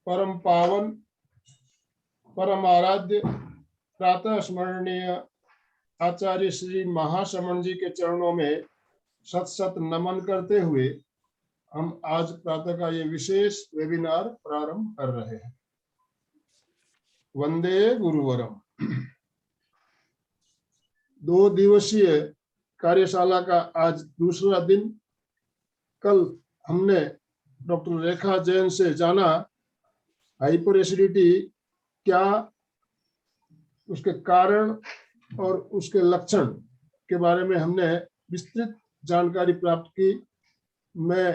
परम पावन परम आराध्य प्रातः स्मरणीय आचार्य श्री महाश्रमण जी के चरणों में शत शत नमन करते हुए हम आज प्रातः का ये विशेष वेबिनार प्रारंभ कर रहे हैं। वंदे गुरुवरम। 2 दिवसीय कार्यशाला का आज दूसरा दिन। कल हमने डॉक्टर रेखा जैन से जाना हाइपर एसिडिटी क्या, उसके कारण और उसके लक्षण के बारे में हमने विस्तृत जानकारी प्राप्त की। मैं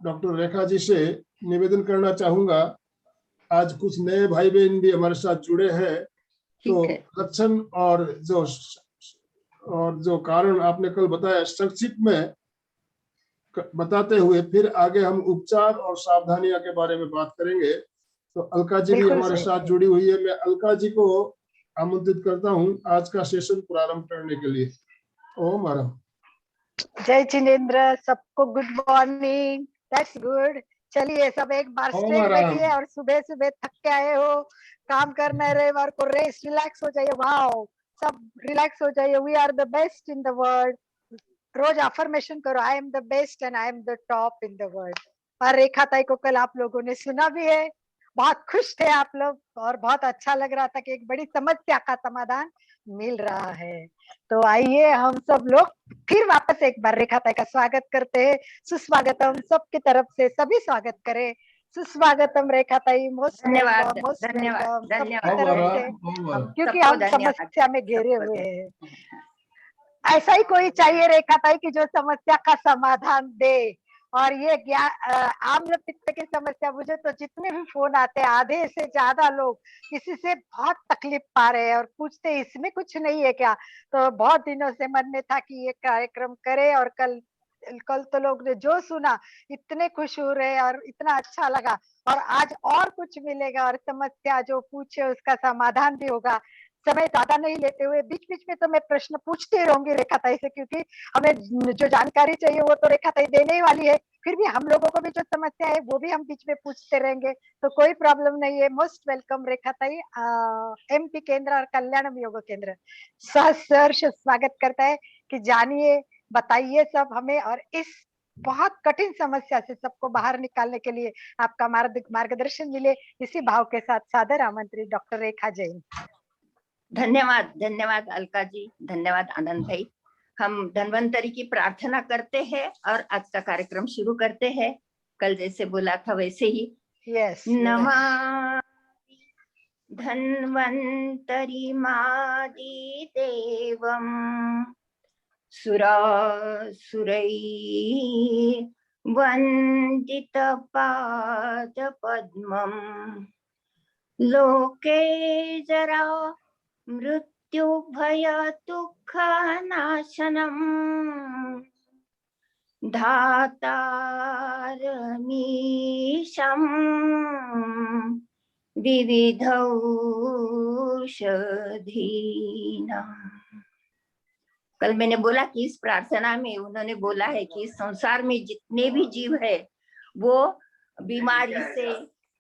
डॉक्टर रेखा जी से निवेदन करना चाहूंगा, आज कुछ नए भाई बहन भी हमारे साथ जुड़े हैं, तो लक्षण और जो कारण आपने कल बताया संक्षिप्त में बताते हुए फिर आगे हम उपचार और सावधानियां के बारे में बात करेंगे। तो अलका जी भी हमारे साथ जुड़ी हुई है। मैं अलका जी को आमंत्रित करता हूं आज का सेशन प्रारंभ करने के लिए। ओम हरम। जय जिनेंद्र, सबको गुड मॉर्निंग। That's good. चलिए सब एक बार स्ट्रेट बैठिए और सुबह सुबह थक के आए हो, काम करना है, रविवार को रेस्ट, रिलैक्स हो जाइए। वाओ, सब रिलैक्स हो जाइए। We are the best in the world. रोज अफर्मेशन करो, I am the best and I am the top in the world. और रेखा ताई को कल आप लोगों ने सुना भी है, बहुत खुश थे आप लोग और बहुत अच्छा लग रहा था कि एक बड़ी समस्या का समाधान मिल रहा है। तो आइए हम सब लोग फिर वापस एक बार रेखा ताई का स्वागत करते हैं। सुस्वागतम सबकी तरफ से, सभी स्वागत करें। सुस्वागतम रेखा ताई, मोस्ट धन्यवाद, मोस्ट धन्यवाद, सबकी तरफ से, क्योंकि सबको हम समस्या में घेरे हुए हैं। ऐसा ही कोई चाहिए रेखा ताई कि जो समस्या का समाधान दे। और ये आम्ल पित्त की समस्या, मुझे तो जितने भी फोन आते हैं आधे से ज्यादा लोग किसी से बहुत तकलीफ पा रहे हैं और पूछते इसमें कुछ नहीं है क्या। तो बहुत दिनों से मन में था कि ये कार्यक्रम करे और कल तो लोग ने जो सुना इतने खुश हो रहे और इतना अच्छा लगा। और आज और कुछ मिलेगा और समस्या जो पूछे उसका समाधान भी होगा। समय ज्यादा नहीं लेते हुए बीच बीच में तो मैं प्रश्न पूछते रहूंगी रेखा ताई से, क्योंकि हमें जो जानकारी चाहिए वो तो रेखा ताई देने ही वाली है। फिर भी हम लोगों को भी जो समस्या है वो भी हम बीच में पूछते रहेंगे, तो कोई प्रॉब्लम नहीं है। मोस्ट वेलकम रेखा ताई। MP केंद्र और कल्याणम योग केंद्र सहर्ष स्वागत करता है कि जानिए, बताइए सब हमें, और इस बहुत कठिन समस्या से सबको बाहर निकालने के लिए आपका मार्गदर्शन मिले, इसी भाव के साथ सादर आमंत्रित डॉक्टर रेखा जैन। धन्यवाद, धन्यवाद अलका जी, धन्यवाद आनंद भाई। हम धन्वंतरी की प्रार्थना करते हैं और आज का कार्यक्रम शुरू करते हैं। कल जैसे बोला था वैसे ही। यस। नमः धन्वंतरी मादि देवम सुरासुरै वंदित पाद पद्मम् लोके जरा मृत्यु भय दुःख नाशनम् धातारमीशम् विविधौषधीनाम्। कल मैंने बोला कि इस प्रार्थना में उन्होंने बोला है कि इस संसार में जितने भी जीव है वो बीमारी से,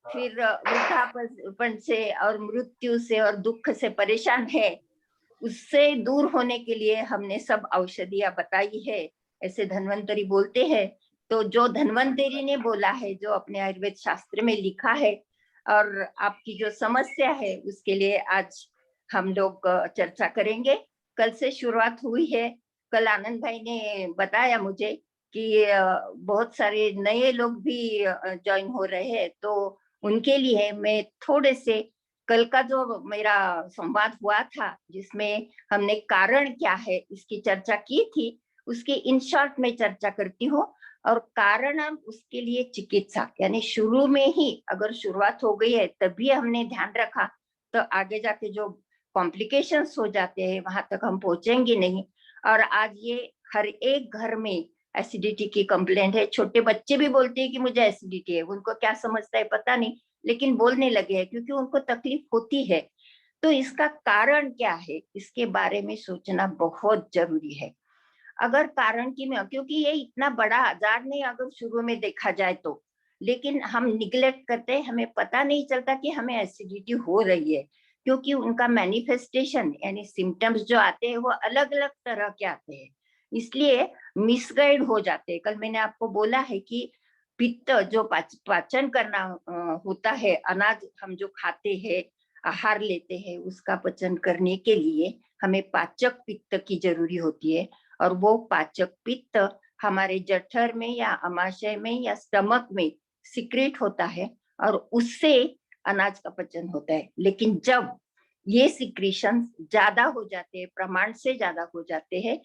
फिर वृद्धापन से और मृत्यु से और दुख से परेशान है, उससे दूर होने के लिए हमने सब औषधियां बताई है, ऐसे धन्वंतरी बोलते हैं। तो जो धन्वंतरी ने बोला है, जो अपने आयुर्वेद शास्त्र में लिखा है, और आपकी जो समस्या है उसके लिए आज हम लोग चर्चा करेंगे। कल से शुरुआत हुई है। कल आनंद भाई ने बताया मुझे कि बहुत सारे नए लोग भी ज्वाइन हो रहे हैं, तो उनके लिए मैं थोड़े से कल का जो मेरा संवाद हुआ था जिसमें हमने कारण क्या है इसकी चर्चा की थी, उसकी इन शॉर्ट में चर्चा करती हूँ। और कारण हम उसके लिए चिकित्सा, यानी शुरू में ही अगर शुरुआत हो गई है तभी हमने ध्यान रखा तो आगे जाके जो कॉम्प्लिकेशंस हो जाते हैं वहां तक हम पहुंचेंगे नहीं। और आज ये हर एक घर में एसिडिटी की कंप्लेंट है। छोटे बच्चे भी बोलते हैं कि मुझे एसिडिटी है, उनको क्या समझता है पता नहीं, लेकिन बोलने लगे हैं क्योंकि उनको तकलीफ होती है। तो इसका कारण क्या है, इसके बारे में सोचना बहुत जरूरी है। अगर कारण की में, क्योंकि ये इतना बड़ा आजार नहीं अगर शुरू में देखा जाए तो, लेकिन हम निग्लेक्ट करते हैं, हमें पता नहीं चलता कि हमें एसिडिटी हो रही है, क्योंकि उनका मैनिफेस्टेशन यानी सिम्टम्स जो आते हैं वो अलग अलग तरह के आते हैं, इसलिए मिसगाइड हो जाते हैं। कल मैंने आपको बोला है कि पित्त जो पाचन करना होता है, अनाज हम जो खाते हैं, आहार लेते हैं, उसका पचन करने के लिए हमें पाचक पित्त की जरूरी होती है, और वो पाचक पित्त हमारे जठर में या अमाशय में या स्टमक में सिक्रेट होता है, और उससे अनाज का पचन होता है। लेकिन जब ये सिक्रीशन ज्यादा हो जाते हैं, प्रमाण से ज्यादा हो जाते हैं,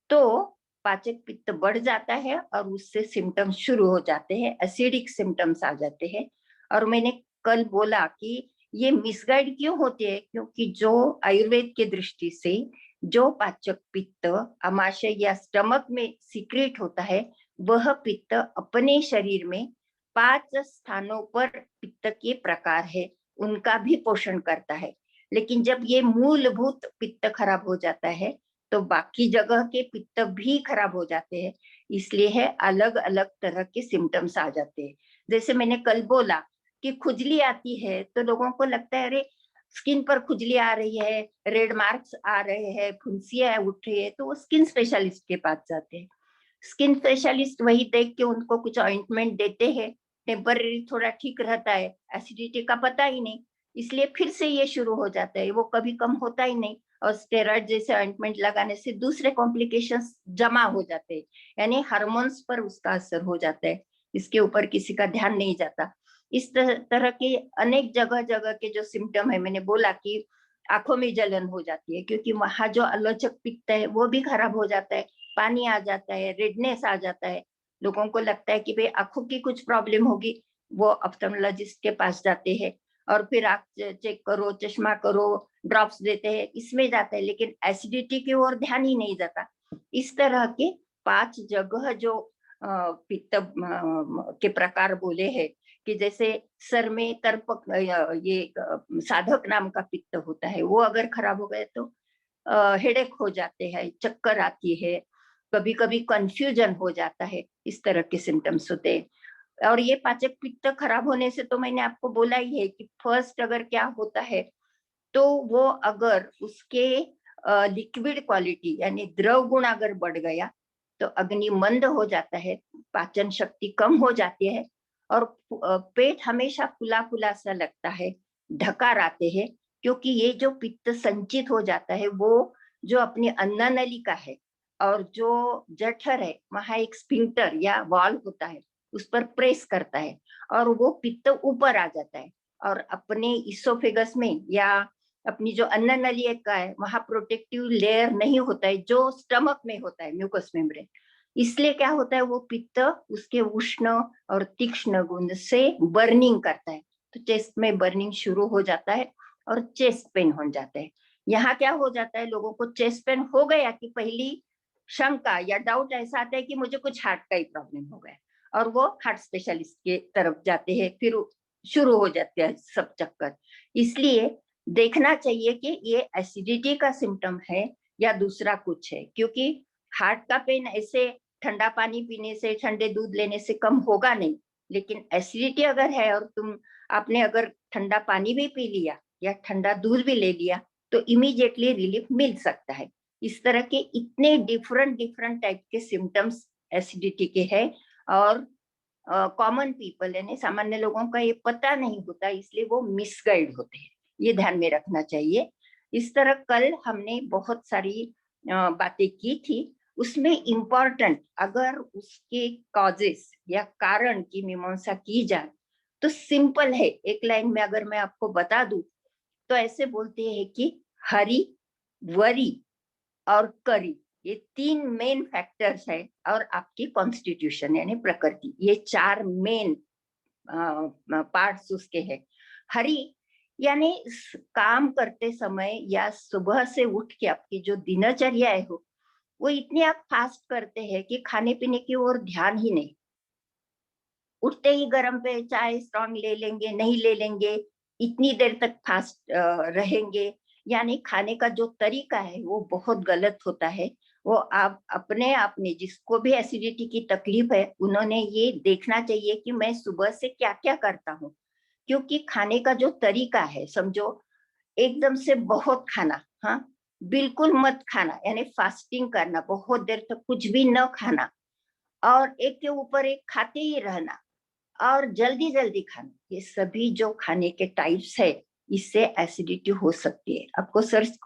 तो पाचक पित्त बढ़ जाता है और उससे सिम्टम्स शुरू हो जाते हैं, एसिडिक सिम्टम्स आ जाते हैं। और मैंने कल बोला कि ये मिसगाइड क्यों होते हैं, क्योंकि जो आयुर्वेद के दृष्टि से जो पाचक पित्त अमाशय या स्टमक में सीक्रेट होता है, वह पित्त अपने शरीर में 5 स्थानों पर पित्त के प्रकार है, उनका भी पोषण करता है। लेकिन जब ये मूलभूत पित्त खराब हो जाता है, तो बाकी जगह के पित्त भी खराब हो जाते हैं, इसलिए है अलग अलग तरह के सिम्टम्स आ जाते हैं। जैसे मैंने कल बोला कि खुजली आती है, तो लोगों को लगता है अरे स्किन पर खुजली आ रही है, रेड मार्क्स आ रहे हैं, फुंसियां उठ रही है, तो वो स्किन स्पेशलिस्ट के पास जाते हैं। स्किन स्पेशलिस्ट वही देख के उनको कुछ ऑइंटमेंट देते हैं, टेम्पररी थोड़ा ठीक रहता है, एसिडिटी का पता ही नहीं, इसलिए फिर से ये शुरू हो जाता है, वो कभी कम होता ही नहीं, और स्टेरॉइड जैसे ऑइंटमेंट लगाने से दूसरे कॉम्प्लिकेशंस जमा हो जाते हैं, यानी हार्मोन्स पर उसका असर हो जाता है, इसके ऊपर किसी का ध्यान नहीं जाता। इस तरह के अनेक जगह जगह के जो सिम्टम है, मैंने बोला कि आंखों में जलन हो जाती है, क्योंकि वहां जो आलोचक पित्त है वो भी खराब हो जाता है, पानी आ जाता है, रेडनेस आ जाता है, लोगों को लगता है कि भाई आंखों की कुछ प्रॉब्लम होगी, वो ऑप्थेल्मोलॉजिस्ट के पास जाते हैं, और फिर आंख चेक करो, चश्मा करो, ड्रॉप्स देते हैं, इसमें जाता है, लेकिन एसिडिटी की ओर ध्यान ही नहीं जाता। इस तरह के 5 जगह जो पित्त के प्रकार बोले हैं, कि जैसे सर में तर्पक ये साधक नाम का पित्त होता है, वो अगर खराब हो गए तो हेडेक हो जाते हैं, चक्कर आती है, कभी कभी कंफ्यूजन हो जाता है, इस तरह के सिम्टम्स होते हैं। और ये पाचक पित्त खराब होने से तो मैंने आपको बोला ही है कि फर्स्ट अगर क्या होता है, तो वो अगर उसके लिक्विड क्वालिटी यानी द्रव गुण अगर बढ़ गया, तो अग्नि मंद हो जाता है, पाचन शक्ति कम हो जाती है, और पेट हमेशा फुला फुला सा लगता है, ढकार आते हैं, क्योंकि ये जो पित्त संचित हो जाता है, वो जो अपनी अन्न नलिका है और जो जठर है, वहां एक स्फिंक्टर या वॉल्व होता है, उस पर प्रेस करता है, और वो पित्त ऊपर आ जाता है, और अपने इसोफेगस में या अपनी जो अन्न नलिका है, वहां प्रोटेक्टिव लेयर नहीं होता है, जो स्टमक में होता है, म्यूकस मेम्ब्रेन। इसलिए क्या होता है, वो पित्त उसके उष्ण और तीक्ष्ण गुण से बर्निंग करता है, तो चेस्ट में बर्निंग शुरू हो जाता है और चेस्ट पेन हो जाता है। यहाँ क्या हो जाता है, लोगों को चेस्ट पेन हो गया कि पहली शंका या डाउट ऐसा आता है कि मुझे कुछ हार्ट का ही प्रॉब्लम हो गया, और वो हार्ट स्पेशलिस्ट के तरफ जाते हैं, फिर शुरू हो जाते हैं सब चक्कर। इसलिए देखना चाहिए कि ये एसिडिटी का सिम्टम है या दूसरा कुछ है, क्योंकि हार्ट का पेन ऐसे ठंडा पानी पीने से, ठंडे दूध लेने से कम होगा नहीं, लेकिन एसिडिटी अगर है और आपने अगर ठंडा पानी भी पी लिया या ठंडा दूध भी ले लिया, तो इमीडिएटली रिलीफ मिल सकता है। इस तरह के इतने डिफरेंट टाइप के सिम्टम्स एसिडिटी के हैं, और कॉमन पीपल यानी सामान्य लोगों का ये पता नहीं होता, इसलिए वो मिसगाइड होते हैं, ये ध्यान में रखना चाहिए। इस तरह कल हमने बहुत सारी बातें की थी, उसमें इम्पोर्टेंट अगर उसके कॉजेस या कारण की मीमांसा की जाए तो सिंपल है, एक लाइन में अगर मैं आपको बता दूं तो ऐसे बोलते हैं कि हरि, वरी और करी, ये 3 मेन फैक्टर्स है, और आपकी कॉन्स्टिट्यूशन यानी प्रकृति, ये 4 मेन पार्ट्स उसके हैं। हरि यानी काम करते समय या सुबह से उठ के आपकी जो दिनचर्या है वो इतने आप फास्ट करते हैं कि खाने पीने की ओर ध्यान ही नहीं, उठते ही गर्म पे चाय स्ट्रॉन्ग ले लेंगे, नहीं ले लेंगे, इतनी देर तक फास्ट रहेंगे, यानी खाने का जो तरीका है वो बहुत गलत होता है, वो आप अपने आप ने जिसको भी एसिडिटी की तकलीफ है उन्होंने ये देखना चाहिए कि मैं सुबह से क्या क्या करता हूँ। क्योंकि खाने का जो तरीका है, समझो एकदम से बहुत खाना, हाँ बिल्कुल मत खाना, यानी फास्टिंग करना, बहुत देर तक कुछ भी न खाना और एक के ऊपर एक खाते ही रहना और जल्दी जल्दी खाना, ये सभी जो खाने के टाइप्स है इससे एसिडिटी हो सकती है। आपको सर्च,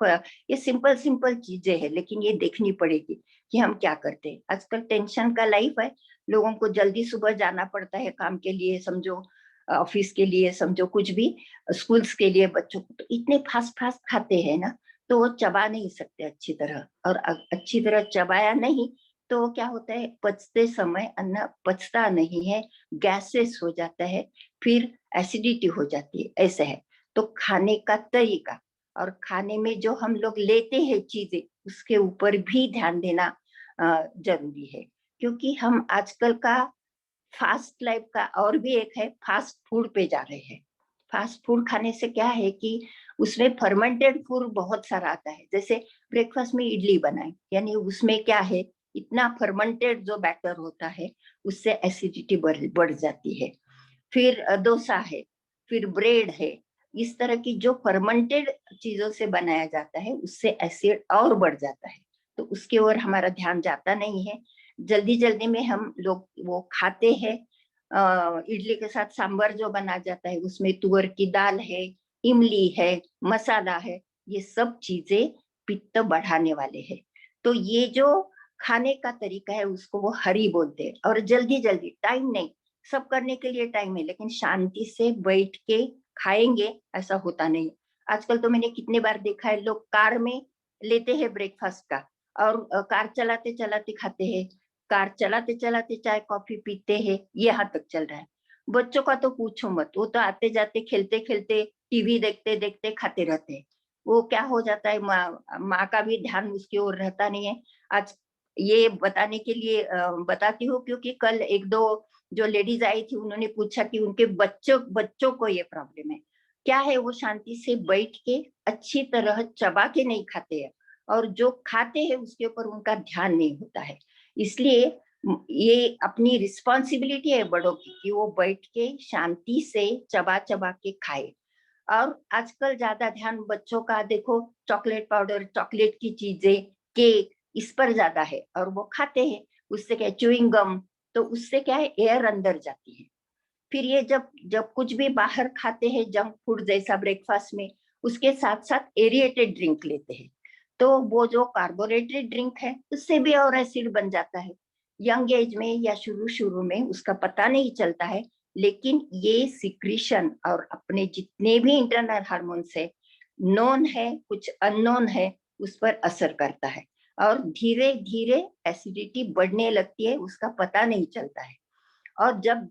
ये सिंपल सिंपल चीजें हैं लेकिन ये देखनी पड़ेगी कि हम क्या करते हैं। आजकल टेंशन का लाइफ है, लोगों को जल्दी सुबह जाना पड़ता है काम के लिए, समझो ऑफिस के लिए, समझो कुछ भी स्कूल्स के लिए बच्चों को, तो इतने फास्ट फास्ट खाते हैं ना, तो वो चबा नहीं सकते अच्छी तरह, और अच्छी तरह चबाया नहीं तो क्या होता है, पचते समय अन्न पचता नहीं है, गैसेस हो जाता है, फिर एसिडिटी हो जाती है, ऐसे है। तो खाने का तरीका और खाने में जो हम लोग लेते हैं चीजें, उसके ऊपर भी ध्यान देना जरूरी है। क्योंकि हम आजकल का फास्ट लाइफ का और भी एक है, फास्ट फूड पे जा रहे हैं। फास्ट फूड खाने से क्या है कि उसमें फर्मेंटेड फूड बहुत सारा आता है। जैसे ब्रेकफास्ट में इडली बनाए, यानी उसमें क्या है, इतना फर्मेंटेड जो बैटर होता है उससे एसिडिटी बढ़ जाती है। फिर डोसा है, फिर ब्रेड है, इस तरह की जो फर्मेंटेड चीजों से बनाया जाता है उससे एसिड और बढ़ जाता है। तो उसके ओर हमारा ध्यान जाता नहीं है। जल्दी जल्दी में हम लोग वो खाते हैं। इडली के साथ सांभर जो बना जाता है उसमें तुअर की दाल है, इमली है, मसाला है, ये सब चीजें पित्त बढ़ाने वाले हैं। तो ये जो खाने का तरीका है उसको वो हरी बोलते हैं। और जल्दी जल्दी, टाइम नहीं, सब करने के लिए टाइम है लेकिन शांति से बैठ के खाएंगे ऐसा होता नहीं। आजकल तो मैंने कितने बार देखा है, लोग कार में लेते हैं ब्रेकफास्ट का और कार चलाते चलाते खाते हैं, कार चलाते चलाते चाय कॉफी पीते हैं, यहाँ तक चल रहा है। बच्चों का तो पूछो मत, वो तो आते जाते खेलते खेलते टीवी देखते देखते खाते रहते हैं। वो क्या हो जाता है, माँ का भी ध्यान उसकी ओर रहता नहीं है। आज ये बताने के लिए बताती हूँ क्योंकि कल एक दो जो लेडीज आई थी उन्होंने पूछा कि उनके बच्चों को ये प्रॉब्लम है। क्या है, वो शांति से बैठ के अच्छी तरह चबा के नहीं खाते हैं और जो खाते हैं उसके ऊपर उनका ध्यान नहीं होता है। इसलिए ये अपनी रिस्पॉन्सिबिलिटी है बड़ों की कि वो बैठ के शांति से चबा चबा के खाए। और आजकल ज्यादा ध्यान बच्चों का देखो, चॉकलेट पाउडर, चॉकलेट की चीजें, केक, इस पर ज्यादा है और वो खाते हैं। उससे क्या, च्युइंग गम, तो उससे क्या है, एयर अंदर जाती है। फिर ये जब जब कुछ भी बाहर खाते हैं जंक फूड जैसा ब्रेकफास्ट में, उसके साथ साथ एरिएटेड ड्रिंक लेते हैं, तो वो जो कार्बोरेटेड ड्रिंक है उससे भी और एसिड बन जाता है। यंग एज में या शुरू शुरू में उसका पता नहीं चलता है, लेकिन ये सिक्रीशन और अपने जितने भी इंटरनल हार्मोन्स है, नोन है कुछ अननोन है, उस पर असर करता है और धीरे धीरे एसिडिटी बढ़ने लगती है, उसका पता नहीं चलता है। और जब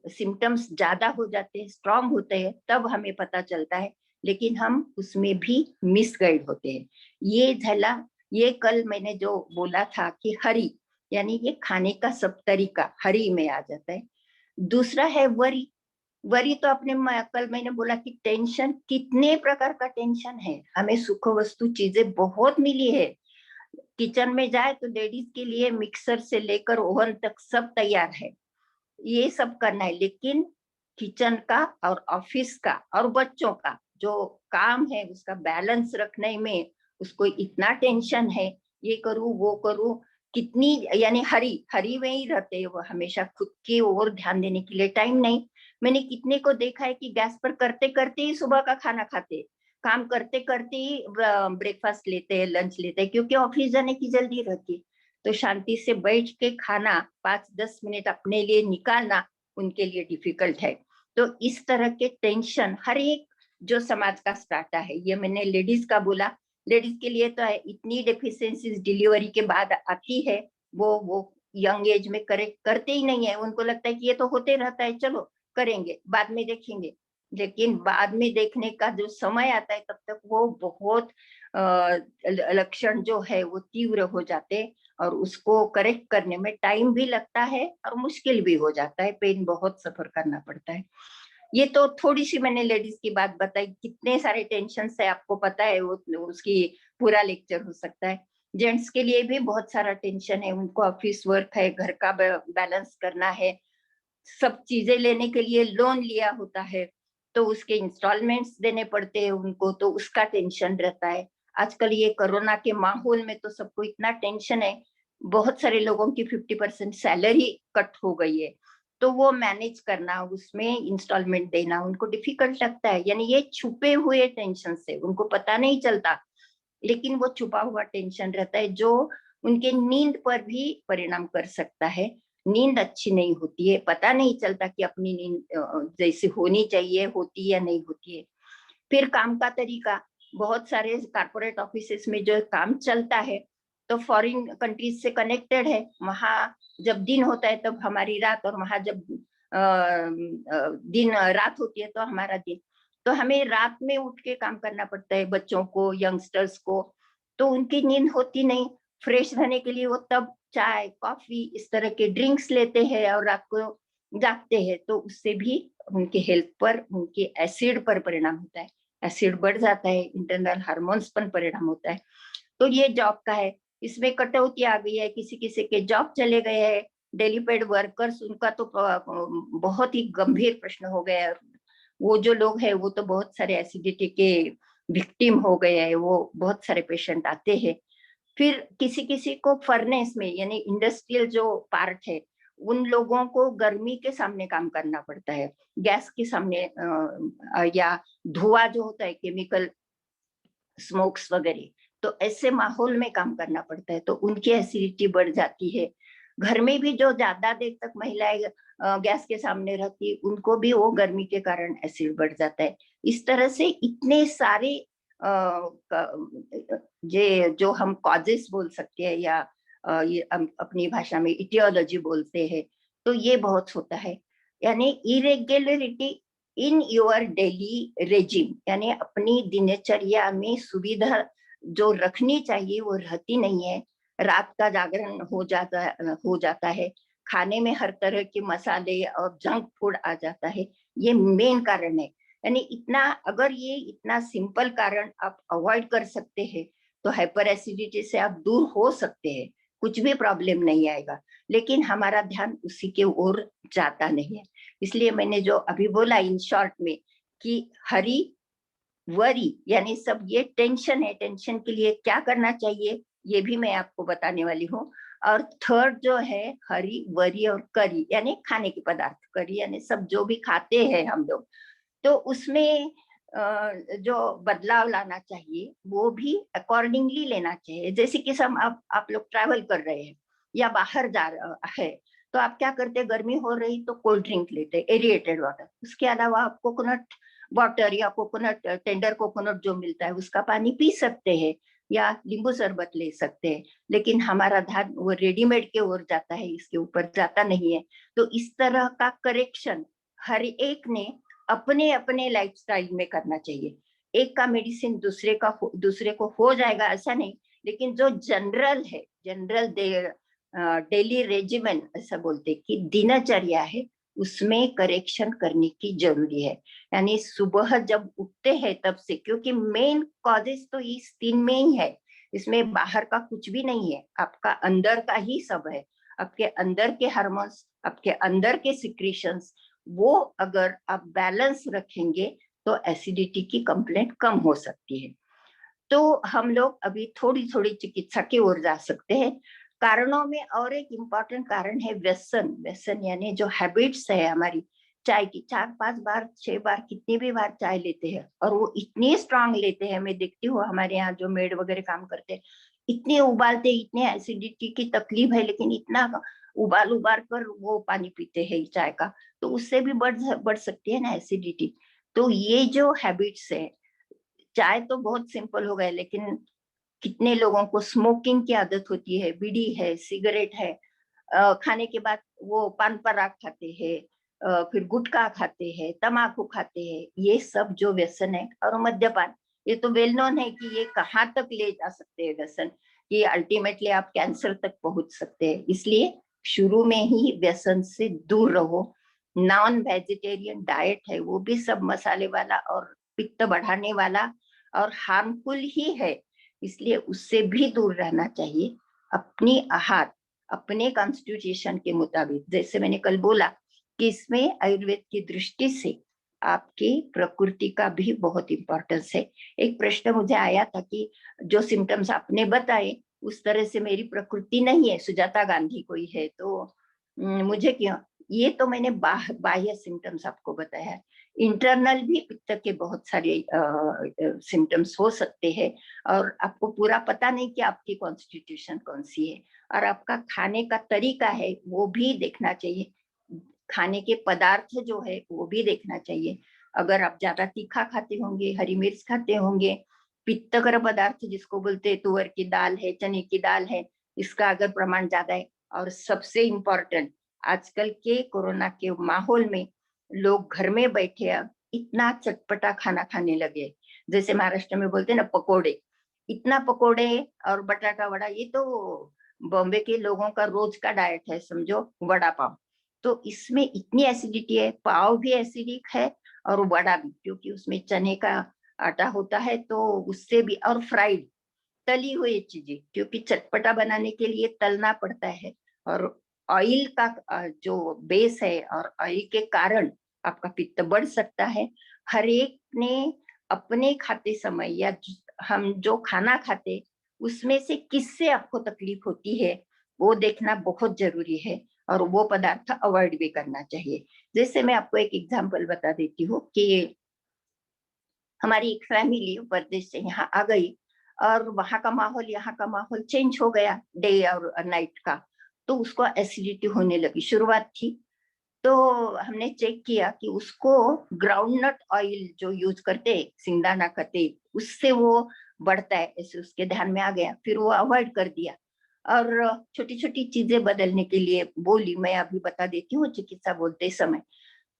सिम्टम्स ज्यादा हो जाते हैं, स्ट्रांग होते हैं, तब हमें पता चलता है, लेकिन हम उसमें भी मिसगाइड होते हैं। ये झला, ये कल मैंने जो बोला था कि हरी, यानी ये खाने का सब तरीका हरी में आ जाता है। दूसरा है वरी। वरी तो अपने कल मैंने बोला कि टेंशन, कितने प्रकार का टेंशन है, हमें सुख वस्तु चीजें बहुत मिली है। किचन में जाए तो लेडीज के लिए मिक्सर से लेकर ओवन तक सब तैयार है, ये सब करना है। लेकिन किचन का और ऑफिस का और बच्चों का जो काम है उसका बैलेंस रखने में उसको इतना टेंशन है, ये करूँ वो करूँ, कितनी, यानी हरी हरी में ही रहते हैं वो हमेशा, खुद की ओर ध्यान देने के लिए टाइम नहीं। मैंने कितने को देखा है कि गैस पर करते करते ही सुबह का खाना खाते, काम करते करते ही ब्रेकफास्ट लेते हैं, लंच लेते हैं, क्योंकि ऑफिस जाने की जल्दी रहती है। तो शांति से बैठ के खाना, 5-10 मिनट अपने लिए निकालना उनके लिए डिफिकल्ट है। तो इस तरह के टेंशन हर एक जो समाज का स्ट्राटा है, ये मैंने लेडीज का बोला, लेडीज के लिए तो है, इतनी डेफिशिएंसीज डिलीवरी के बाद आती है, वो यंग एज में करते ही नहीं है। उनको लगता है कि ये तो होते रहता है, चलो करेंगे, बाद में देखेंगे। लेकिन बाद में देखने का जो समय आता है तब तक वो बहुत लक्षण जो है वो तीव्र हो जाते हैं और उसको करेक्ट करने में टाइम भी लगता है और मुश्किल भी हो जाता है, पेन बहुत सफर करना पड़ता है। ये तो थोड़ी सी मैंने लेडीज की बात बताई, कितने सारे टेंशन है आपको पता है, वो उसकी पूरा लेक्चर हो सकता है। जेंट्स के लिए भी बहुत सारा टेंशन है, उनको ऑफिस वर्क है, घर का बैलेंस करना है, सब चीजें लेने के लिए लोन लिया होता है, तो उसके इंस्टॉलमेंट्स देने पड़ते हैं उनको, तो उसका टेंशन रहता है। आजकल ये कोरोना के माहौल में तो सबको इतना टेंशन है, बहुत सारे लोगों की 50% सैलरी कट हो गई है, तो वो मैनेज करना, उसमें इंस्टॉलमेंट देना उनको डिफिकल्ट लगता है। यानी ये छुपे हुए टेंशन से उनको पता नहीं चलता, लेकिन वो छुपा हुआ टेंशन रहता है जो उनके नींद पर भी परिणाम कर सकता है। नींद अच्छी नहीं होती है, पता नहीं चलता कि अपनी नींद जैसे होनी चाहिए होती या नहीं होती है। फिर काम का तरीका, बहुत सारे कारपोरेट ऑफिसेस में जो काम चलता है तो फॉरेन कंट्रीज से कनेक्टेड है, वहां जब दिन होता है तब हमारी रात, और वहां जब दिन रात होती है तो हमारा दिन, तो हमें रात में उठ के काम करना पड़ता है बच्चों को, यंगस्टर्स को, तो उनकी नींद होती नहीं। फ्रेश रहने के लिए वो तब चाय कॉफी इस तरह के ड्रिंक्स लेते हैं और रात को जागते हैं, तो उससे भी उनके हेल्थ पर, उनके एसिड पर परिणाम होता है, एसिड बढ़ जाता है, इंटरनल हार्मोन्स पर परिणाम होता है। तो ये जॉब का है, इसमें कटौती आ गई है, किसी किसी के जॉब चले गए हैं, डेली पेड वर्कर्स, उनका तो बहुत ही गंभीर प्रश्न हो गया है। वो जो लोग हैं वो तो बहुत सारे एसिडिटी के विक्टिम हो गए हैं, वो बहुत सारे पेशेंट आते हैं। फिर किसी किसी को फर्नेस में, यानी इंडस्ट्रियल जो पार्ट है, उन लोगों को गर्मी के सामने काम करना पड़ता है, गैस के सामने, या धुआं जो होता है, केमिकल स्मोक्स वगैरह, तो ऐसे माहौल में काम करना पड़ता है, तो उनकी एसिडिटी बढ़ जाती है। घर में भी जो ज्यादा देर तक महिलाएं गैस के सामने रहती, उनको भी वो गर्मी के कारण एसिड बढ़ जाता है। इस तरह से इतने सारे ये जो हम कॉजेस बोल सकते हैं, या ये अपनी भाषा में इटियोलॉजी बोलते हैं, तो ये बहुत होता है। यानी irregularity in your daily regime, यानी अपनी दिनचर्या में सुविधा जो रखनी चाहिए वो रहती नहीं है। रात का जागरण हो जाता है, खाने में हर तरह के मसाले और जंक फूड आ जाता है, ये मेन कारण है। यानी इतना, अगर ये इतना सिंपल कारण आप अवॉइड कर सकते हैं तो हाइपर एसिडिटी से आप दूर हो सकते हैं, कुछ भी प्रॉब्लम नहीं आएगा। लेकिन हमारा ध्यान उसी के ओर जाता नहीं है। इसलिए मैंने जो अभी बोला इन शॉर्ट में कि हरी वरी, यानी सब ये टेंशन है, टेंशन के लिए क्या करना चाहिए ये भी मैं आपको बताने वाली हूँ। और थर्ड जो है हरी वरी और करी, यानी खाने के पदार्थ, करी यानी सब जो भी खाते हैं हम लोग, तो उसमें जो बदलाव लाना चाहिए वो भी अकॉर्डिंगली लेना चाहिए। जैसे कि सब आप लोग ट्रैवल कर रहे हैं या बाहर जा रहे हैं, तो आप क्या करते हैं, गर्मी हो रही तो कोल्ड ड्रिंक लेते हैं, एरिएटेड वाटर। उसके अलावा आप कोकोनट वाटर या कोकोनट, टेंडर कोकोनट जो मिलता है उसका पानी पी सकते हैं, या नींबू शरबत ले सकते हैं। लेकिन हमारा ध्यान वो रेडीमेड के ओर जाता है, इसके ऊपर जाता नहीं है। तो इस तरह का करेक्शन हर एक ने अपने अपने लाइफस्टाइल में करना चाहिए। एक का मेडिसिन दूसरे को हो जाएगा ऐसा नहीं, लेकिन जो जनरल है, जनरल डेली रेजिमेंट ऐसा बोलते कि दिनचर्या है, उसमें करेक्शन करने की जरूरी है। यानी सुबह जब उठते हैं तब से, क्योंकि मेन कॉजेस तो इस 3 में ही है, इसमें बाहर का कुछ भी नहीं है, आपका अंदर का ही सब है। आपके अंदर के हार्मोन्स, आपके अंदर के सिक्रीशंस, वो अगर आप बैलेंस रखेंगे तो एसिडिटी की कंप्लेंट कम हो सकती है। तो हम लोग अभी थोड़ी थोड़ी चिकित्सा की ओर जा सकते हैं। कारणों में और एक इम्पॉर्टेंट कारण है व्यसन। व्यसन यानी जो हैबिट्स है हमारी, चाय की 4-5 बार 6 बार कितनी भी बार चाय लेते हैं, और वो इतनी स्ट्रांग लेते हैं, मैं देखती हूँ हमारे यहाँ जो मेड वगैरह काम करते हैं, इतने उबालते, इतने एसिडिटी की तकलीफ है लेकिन इतना उबाल कर वो पानी पीते हैं चाय का, तो उससे भी बढ़ सकती है ना एसिडिटी। तो ये जो हैबिट्स है, चाय तो बहुत सिंपल हो गए, लेकिन कितने लोगों को स्मोकिंग की आदत होती है, बीड़ी है, सिगरेट है, खाने के बाद वो पान पराग खाते हैं, फिर गुटखा खाते हैं, तम्बाकू खाते हैं, ये सब जो व्यसन है, और मद्यपान, ये तो वेल नोन है कि ये कहाँ तक ले जा सकते हैं व्यसन, कि अल्टीमेटली आप कैंसर तक पहुंच सकते हैं। इसलिए शुरू में ही व्यसन से दूर रहो। नॉन वेजिटेरियन डाइट है, वो भी सब मसाले वाला और पित्त बढ़ाने वाला और हार्मफुल ही है। इसलिए उससे भी दूर रहना चाहिए। अपनी आहार अपने कॉन्स्टिट्यूशन के मुताबिक, जैसे मैंने कल बोला कि इसमें आयुर्वेद की दृष्टि से आपकी प्रकृति का भी बहुत इंपॉर्टेंस है। एक प्रश्न मुझे आया था कि जो सिम्टम्स आपने बताए उस तरह से मेरी प्रकृति नहीं है, सुजाता गांधी कोई है तो मुझे क्यों, ये तो मैंने बाह्य सिम्टम्स आपको बताया है। इंटरनल भी पित्त के बहुत सारे सिम्टम्स हो सकते हैं और आपको पूरा पता नहीं कि आपकी कॉन्स्टिट्यूशन कौन सी है। और आपका खाने का तरीका है वो भी देखना चाहिए, खाने के पदार्थ जो है वो भी देखना चाहिए। अगर आप ज्यादा तीखा खाते होंगे, हरी मिर्च खाते होंगे, पित्तकर पदार्थ जिसको बोलते हैं, तुअर की दाल है, चने की दाल है, इसका अगर प्रमाण ज्यादा है, और सबसे इम्पोर्टेंट आजकल के कोरोना के माहौल में लोग घर में बैठे अब इतना चटपटा खाना खाने लगे, जैसे महाराष्ट्र में बोलते हैं ना पकोड़े, इतना पकोड़े और बटाटा वड़ा, ये तो बॉम्बे के लोगों का रोज का डाइट है समझो, वड़ा पाव। तो इसमें इतनी एसिडिटी है, पाव भी एसिडिक है और वड़ा भी, क्योंकि उसमें चने का आटा होता है तो उससे भी, और फ्राइड तली हुई चीजें, क्योंकि चटपटा बनाने के लिए तलना पड़ता है और ऑयल का जो बेस है और ऑयल के कारण आपका पित्त बढ़ सकता है। हर एक ने अपने खाते समय या हम जो खाना खाते उसमें से किससे आपको तकलीफ होती है वो देखना बहुत जरूरी है और वो पदार्थ अवॉइड भी करना चाहिए। जैसे मैं आपको एक एग्जांपल बता देती हूँ कि हमारी एक फैमिली परदेश से यहाँ आ गई और वहां का माहौल यहाँ का माहौल चेंज हो गया डे और नाइट का, तो उसको एसिडिटी होने लगी, शुरुआत थी। तो हमने चेक किया कि उसको ग्राउंडनट ऑयल जो यूज करते सिंगदाना का तेल, उससे वो बढ़ता है, ऐसे उसके ध्यान में आ गया, फिर वो अवॉइड कर दिया और छोटी छोटी चीजें बदलने के लिए बोली, मैं अभी बता देती हूँ चिकित्सा बोलते समय।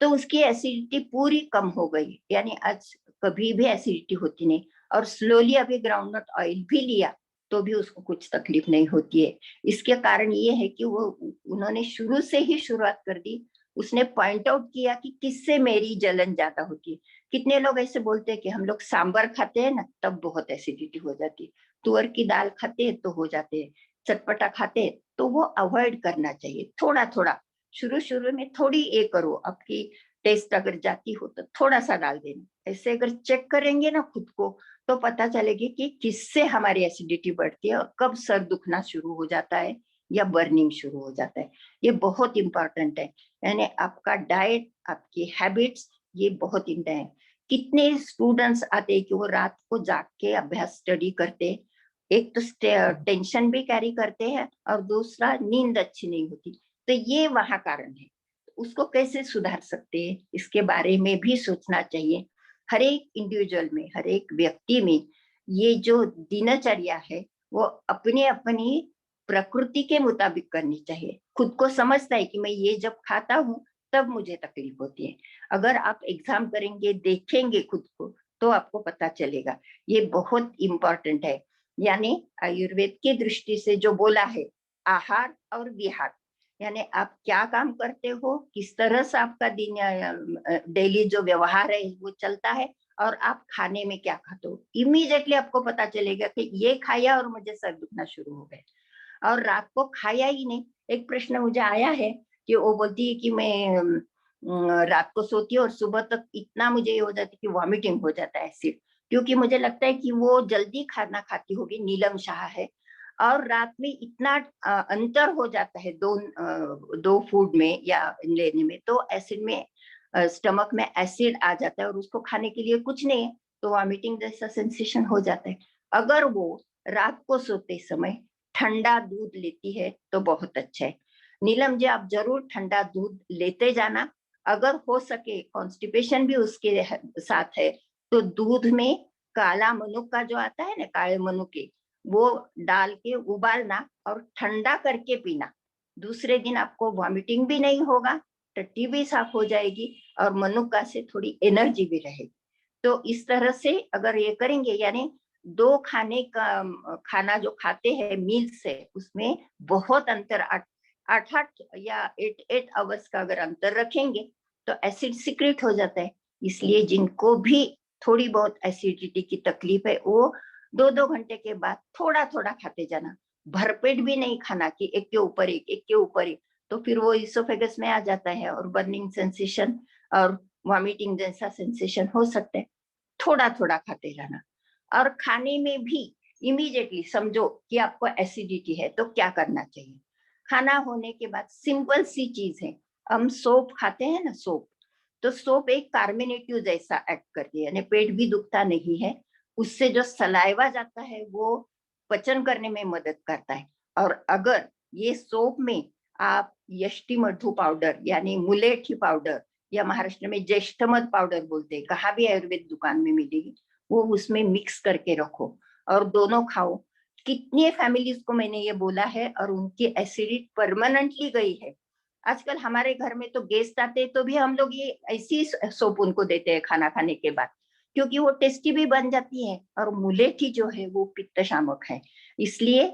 तो उसकी एसिडिटी पूरी कम हो गई, यानी आज कभी भी एसिडिटी होती नहीं। और स्लोली अभी ग्राउंडनट ऑयल भी लिया तो भी उसको कुछ तकलीफ नहीं होती है। इसके कारण ये है कि वो उन्होंने शुरू से ही शुरुआत कर दी, उसने पॉइंट आउट किया कि किससे मेरी जलन ज्यादा होती है। कितने लोग ऐसे बोलते हैं कि हम लोग सांबर खाते हैं ना तब बहुत एसिडिटी हो जाती है, तुअर की दाल खाते हैं तो हो जाते हैं, चटपटा खाते हैं तो वो अवॉइड करना चाहिए। थोड़ा थोड़ा शुरू शुरू में थोड़ी ये करो, आपकी टेस्ट अगर जाती हो तो थोड़ा सा डाल देना, ऐसे अगर चेक करेंगे ना खुद को तो पता चलेगी कि किससे हमारी एसिडिटी बढ़ती है और कब सर दुखना शुरू हो जाता है या बर्निंग शुरू हो जाता है। ये बहुत इंपॉर्टेंट है, यानी आपका डाइट, आपकी हैबिट्स, ये बहुत इंपॉर्टेंट है। कितने स्टूडेंट्स आते हैं कि वो रात को जाग के अभ्यास स्टडी करते, एक तो टेंशन भी कैरी करते हैं और दूसरा नींद अच्छी नहीं होती, तो ये वहां कारण है। उसको कैसे सुधार सकते हैं इसके बारे में भी सोचना चाहिए। हर एक इंडिविजुअल में, हर एक व्यक्ति में ये जो दिनचर्या है वो अपनी अपनी प्रकृति के मुताबिक करनी चाहिए। खुद को समझता है कि मैं ये जब खाता हूँ तब मुझे तकलीफ होती है। अगर आप एग्जाम करेंगे, देखेंगे खुद को तो आपको पता चलेगा। ये बहुत इंपॉर्टेंट है। यानी आयुर्वेद की दृष्टि से जो बोला है, आहार और विहार, यानी आप क्या काम करते हो, किस तरह से आपका दिन डेली जो व्यवहार है वो चलता है और आप खाने में क्या खाते हो, इमीडिएटली आपको पता चलेगा कि ये खाया और मुझे सर दुखना शुरू हो गया और रात को खाया ही नहीं। एक प्रश्न मुझे आया है कि वो बोलती है कि मैं रात को सोती हूँ और सुबह तक इतना मुझे ये हो जाती है कि वॉमिटिंग हो जाता है एसिड, क्योंकि मुझे लगता है कि वो जल्दी खाना खाती होगी, नीलम शाह है, और रात में इतना अंतर हो जाता है दो फूड में या लेने में, तो एसिड में स्टमक में एसिड आ जाता है और उसको खाने के लिए कुछ नहीं है तो वॉमिटिंग जैसा सेंसेशन हो जाता है। अगर वो रात को सोते समय ठंडा दूध लेती है तो बहुत अच्छा है। नीलम जी, आप जरूर ठंडा दूध लेते जाना। अगर हो सके कॉन्स्टिपेशन भी उसके साथ है तो दूध में काला मनुक का जो आता है ना, काले मनुक के, वो डाल के उबालना और ठंडा करके पीना। दूसरे दिन आपको वॉमिटिंग भी नहीं होगा, टट्टी भी साफ हो जाएगी और मनुक्का से थोड़ी एनर्जी भी रहेगी। तो इस तरह से अगर ये करेंगे, यानी दो खाने का खाना जो खाते हैं मील से, उसमें बहुत अंतर, 8 या 8 आवर्स का अगर अंतर रखेंगे तो एसिड सिक्रेट हो जाता है। इसलिए जिनको भी थोड़ी बहुत एसिडिटी की तकलीफ है वो 2-2 घंटे के बाद थोड़ा थोड़ा खाते जाना, भरपेट भी नहीं खाना कि एक के ऊपर एक के ऊपर एक, तो फिर वो इसोफेगस में आ जाता है और बर्निंग सेंसेशन और वॉमिटिंग जैसा सेंसेशन हो सकता है। थोड़ा थोड़ा खाते रहना। और खाने में भी इमीडिएटली समझो कि आपको एसिडिटी है तो क्या करना चाहिए। खाना होने के बाद सिंपल सी चीज है, हम सोप खाते हैं ना, सोप, तो सोप एक कार्बोनेटिव जैसा एक्ट करती है, यानी पेट भी दुखता नहीं है, उससे जो सलाइवा जाता है वो पचन करने में मदद करता है। और अगर ये सोप में आप यष्टिमधु पाउडर यानी मुलेठी पाउडर या महाराष्ट्र में ज्येष्ठमध पाउडर बोलते हैं, कहाँ भी आयुर्वेद दुकान में मिलेगी, वो उसमें मिक्स करके रखो और दोनों खाओ। कितनी फैमिलीज को मैंने ये बोला है और उनकी एसिडिटी परमानेंटली गई है। आजकल हमारे घर में तो गेस्ट आते हैं तो भी हम लोग ये ऐसी सोप उनको देते हैं खाना खाने के बाद, क्योंकि वो टेस्टी भी बन जाती है और मुलेठी जो है वो पित्त शामक है। इसलिए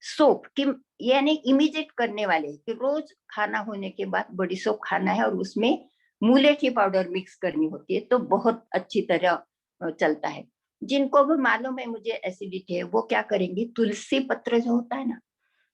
सोप कि यानी इमिडिएट करने वाले कि रोज खाना होने के बाद बड़ी सोप खाना है और उसमें मुलेठी पाउडर मिक्स करनी होती है, तो बहुत अच्छी तरह चलता है। जिनको भी मालूम है मुझे एसिडिटी है, वो क्या करेंगे, तुलसी पत्र जो होता है ना,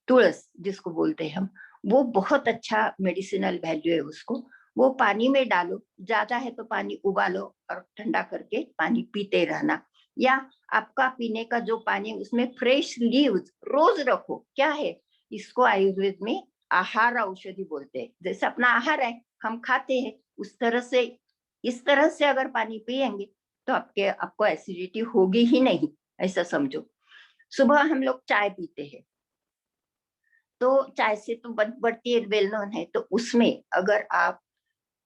तुलस जिसको बोलते हैं हम, वो बहुत अच्छा मेडिसिनल वैल्यू है उसको, वो पानी में डालो, ज्यादा है तो पानी उबालो और ठंडा करके पानी पीते रहना। या आपका पीने का जो पानी उसमें फ्रेश लीव्स रोज रखो। क्या है, इसको आयुर्वेद में आहार औषधि बोलते हैं। जैसे अपना आहार है, हम खाते हैं, उस तरह से इस तरह से अगर पानी पिएंगे तो आपको एसिडिटी होगी ही नहीं, ऐसा समझो। सुबह हम लोग चाय पीते हैं, तो चाय से तो बढ़ती है, वेल नोन है, तो उसमें अगर आप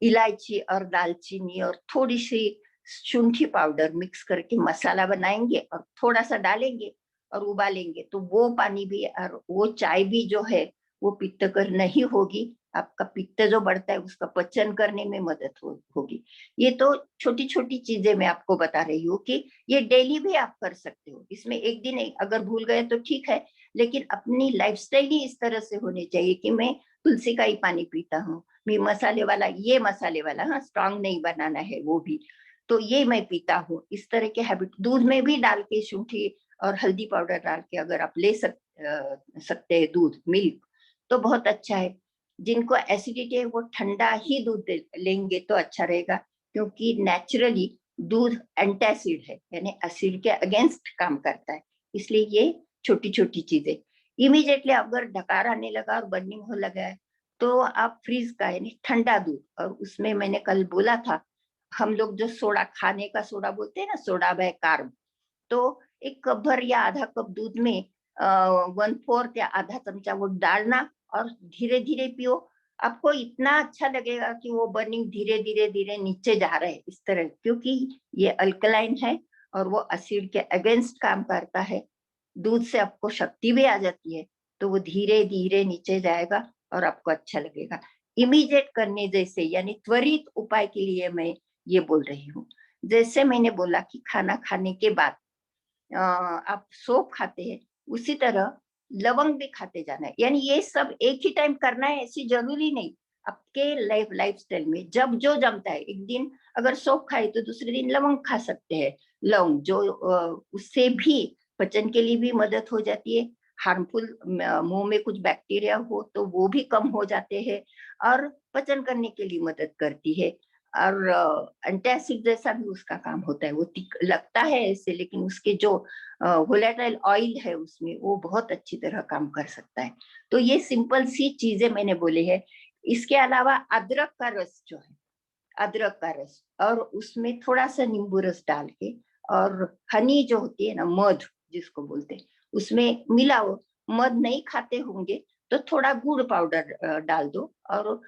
इलायची और दालचीनी और थोड़ी सी शुंठी पाउडर मिक्स करके मसाला बनाएंगे और थोड़ा सा डालेंगे और उबालेंगे, तो वो पानी भी और वो चाय भी जो है वो पित्तकर नहीं होगी। आपका पित्त जो बढ़ता है उसका पचन करने में मदद होगी। ये तो छोटी छोटी चीजें मैं आपको बता रही हूँ कि ये डेली भी आप कर सकते हो। इसमें एक दिन अगर भूल गए तो ठीक है, लेकिन अपनी लाइफस्टाइल ही इस तरह से होनी चाहिए कि मैं तुलसी का ही पानी पीता हूँ, मैं मसाले वाला, हाँ, स्ट्रांग नहीं बनाना है वो भी, तो ये मैं पीता हूँ। इस तरह के हैबिट दूध में भी डाल के शुंठी और हल्दी पाउडर डाल के अगर आप ले सकते हैं दूध, मिल्क, तो बहुत अच्छा है। जिनको एसिडिटी है वो ठंडा ही दूध लेंगे तो अच्छा रहेगा, क्योंकि नेचुरली दूध एंटासिड है, यानी एसिड के अगेंस्ट काम करता है। इसलिए ये छोटी छोटी चीजें इमीडिएटली अगर डकार आने लगा और बर्निंग हो लगा है तो आप फ्रीज का यानी ठंडा दूध, और उसमें मैंने कल बोला था हम लोग जो सोडा, खाने का सोडा बोलते हैं ना, सोडा बाय कार्ब, तो एक कप भर या आधा कप दूध में 1/4 या आधा चमचा वो डालना और धीरे धीरे पियो। आपको इतना अच्छा लगेगा कि वो बर्निंग धीरे धीरे धीरे नीचे जा रहे है इस तरह, क्योंकि ये अल्कलाइन है और वो एसिड के अगेंस्ट काम करता है। दूध से आपको शक्ति भी आ जाती है, तो वो धीरे धीरे नीचे जाएगा और आपको अच्छा लगेगा। इमीडिएट करने जैसे यानी त्वरित उपाय के लिए मैं ये बोल रही हूँ। जैसे मैंने बोला कि खाना खाने के बाद आप सोप खाते हैं, उसी तरह लवंग भी खाते जाना है। यानी ये सब एक ही टाइम करना है ऐसी जरूरी नहीं। आपके लाइफस्टाइल में जब जो जमता है, एक दिन अगर सोप खाए तो दूसरे दिन लवंग खा सकते हैं। लवंग जो उससे भी पचन के लिए भी मदद हो जाती है। हार्मफुल मुंह में कुछ बैक्टीरिया हो तो वो भी कम हो जाते हैं और पचन करने के लिए मदद करती है। और एंटासिड जैसा भी उसका काम होता है। वो लगता है ऐसे, लेकिन उसके जो वोलेटाइल ऑयल है उसमें वो बहुत अच्छी तरह काम कर सकता है। तो ये सिंपल सी चीजें मैंने बोली है। इसके अलावा अदरक का रस जो है, अदरक का रस और उसमें थोड़ा सा नींबू रस डाल के, और हनी जो होती है ना, मध जिसको बोलते हैं, उसमें मिलाओ। मध नहीं खाते होंगे तो थोड़ा गुड़ पाउडर डाल दो और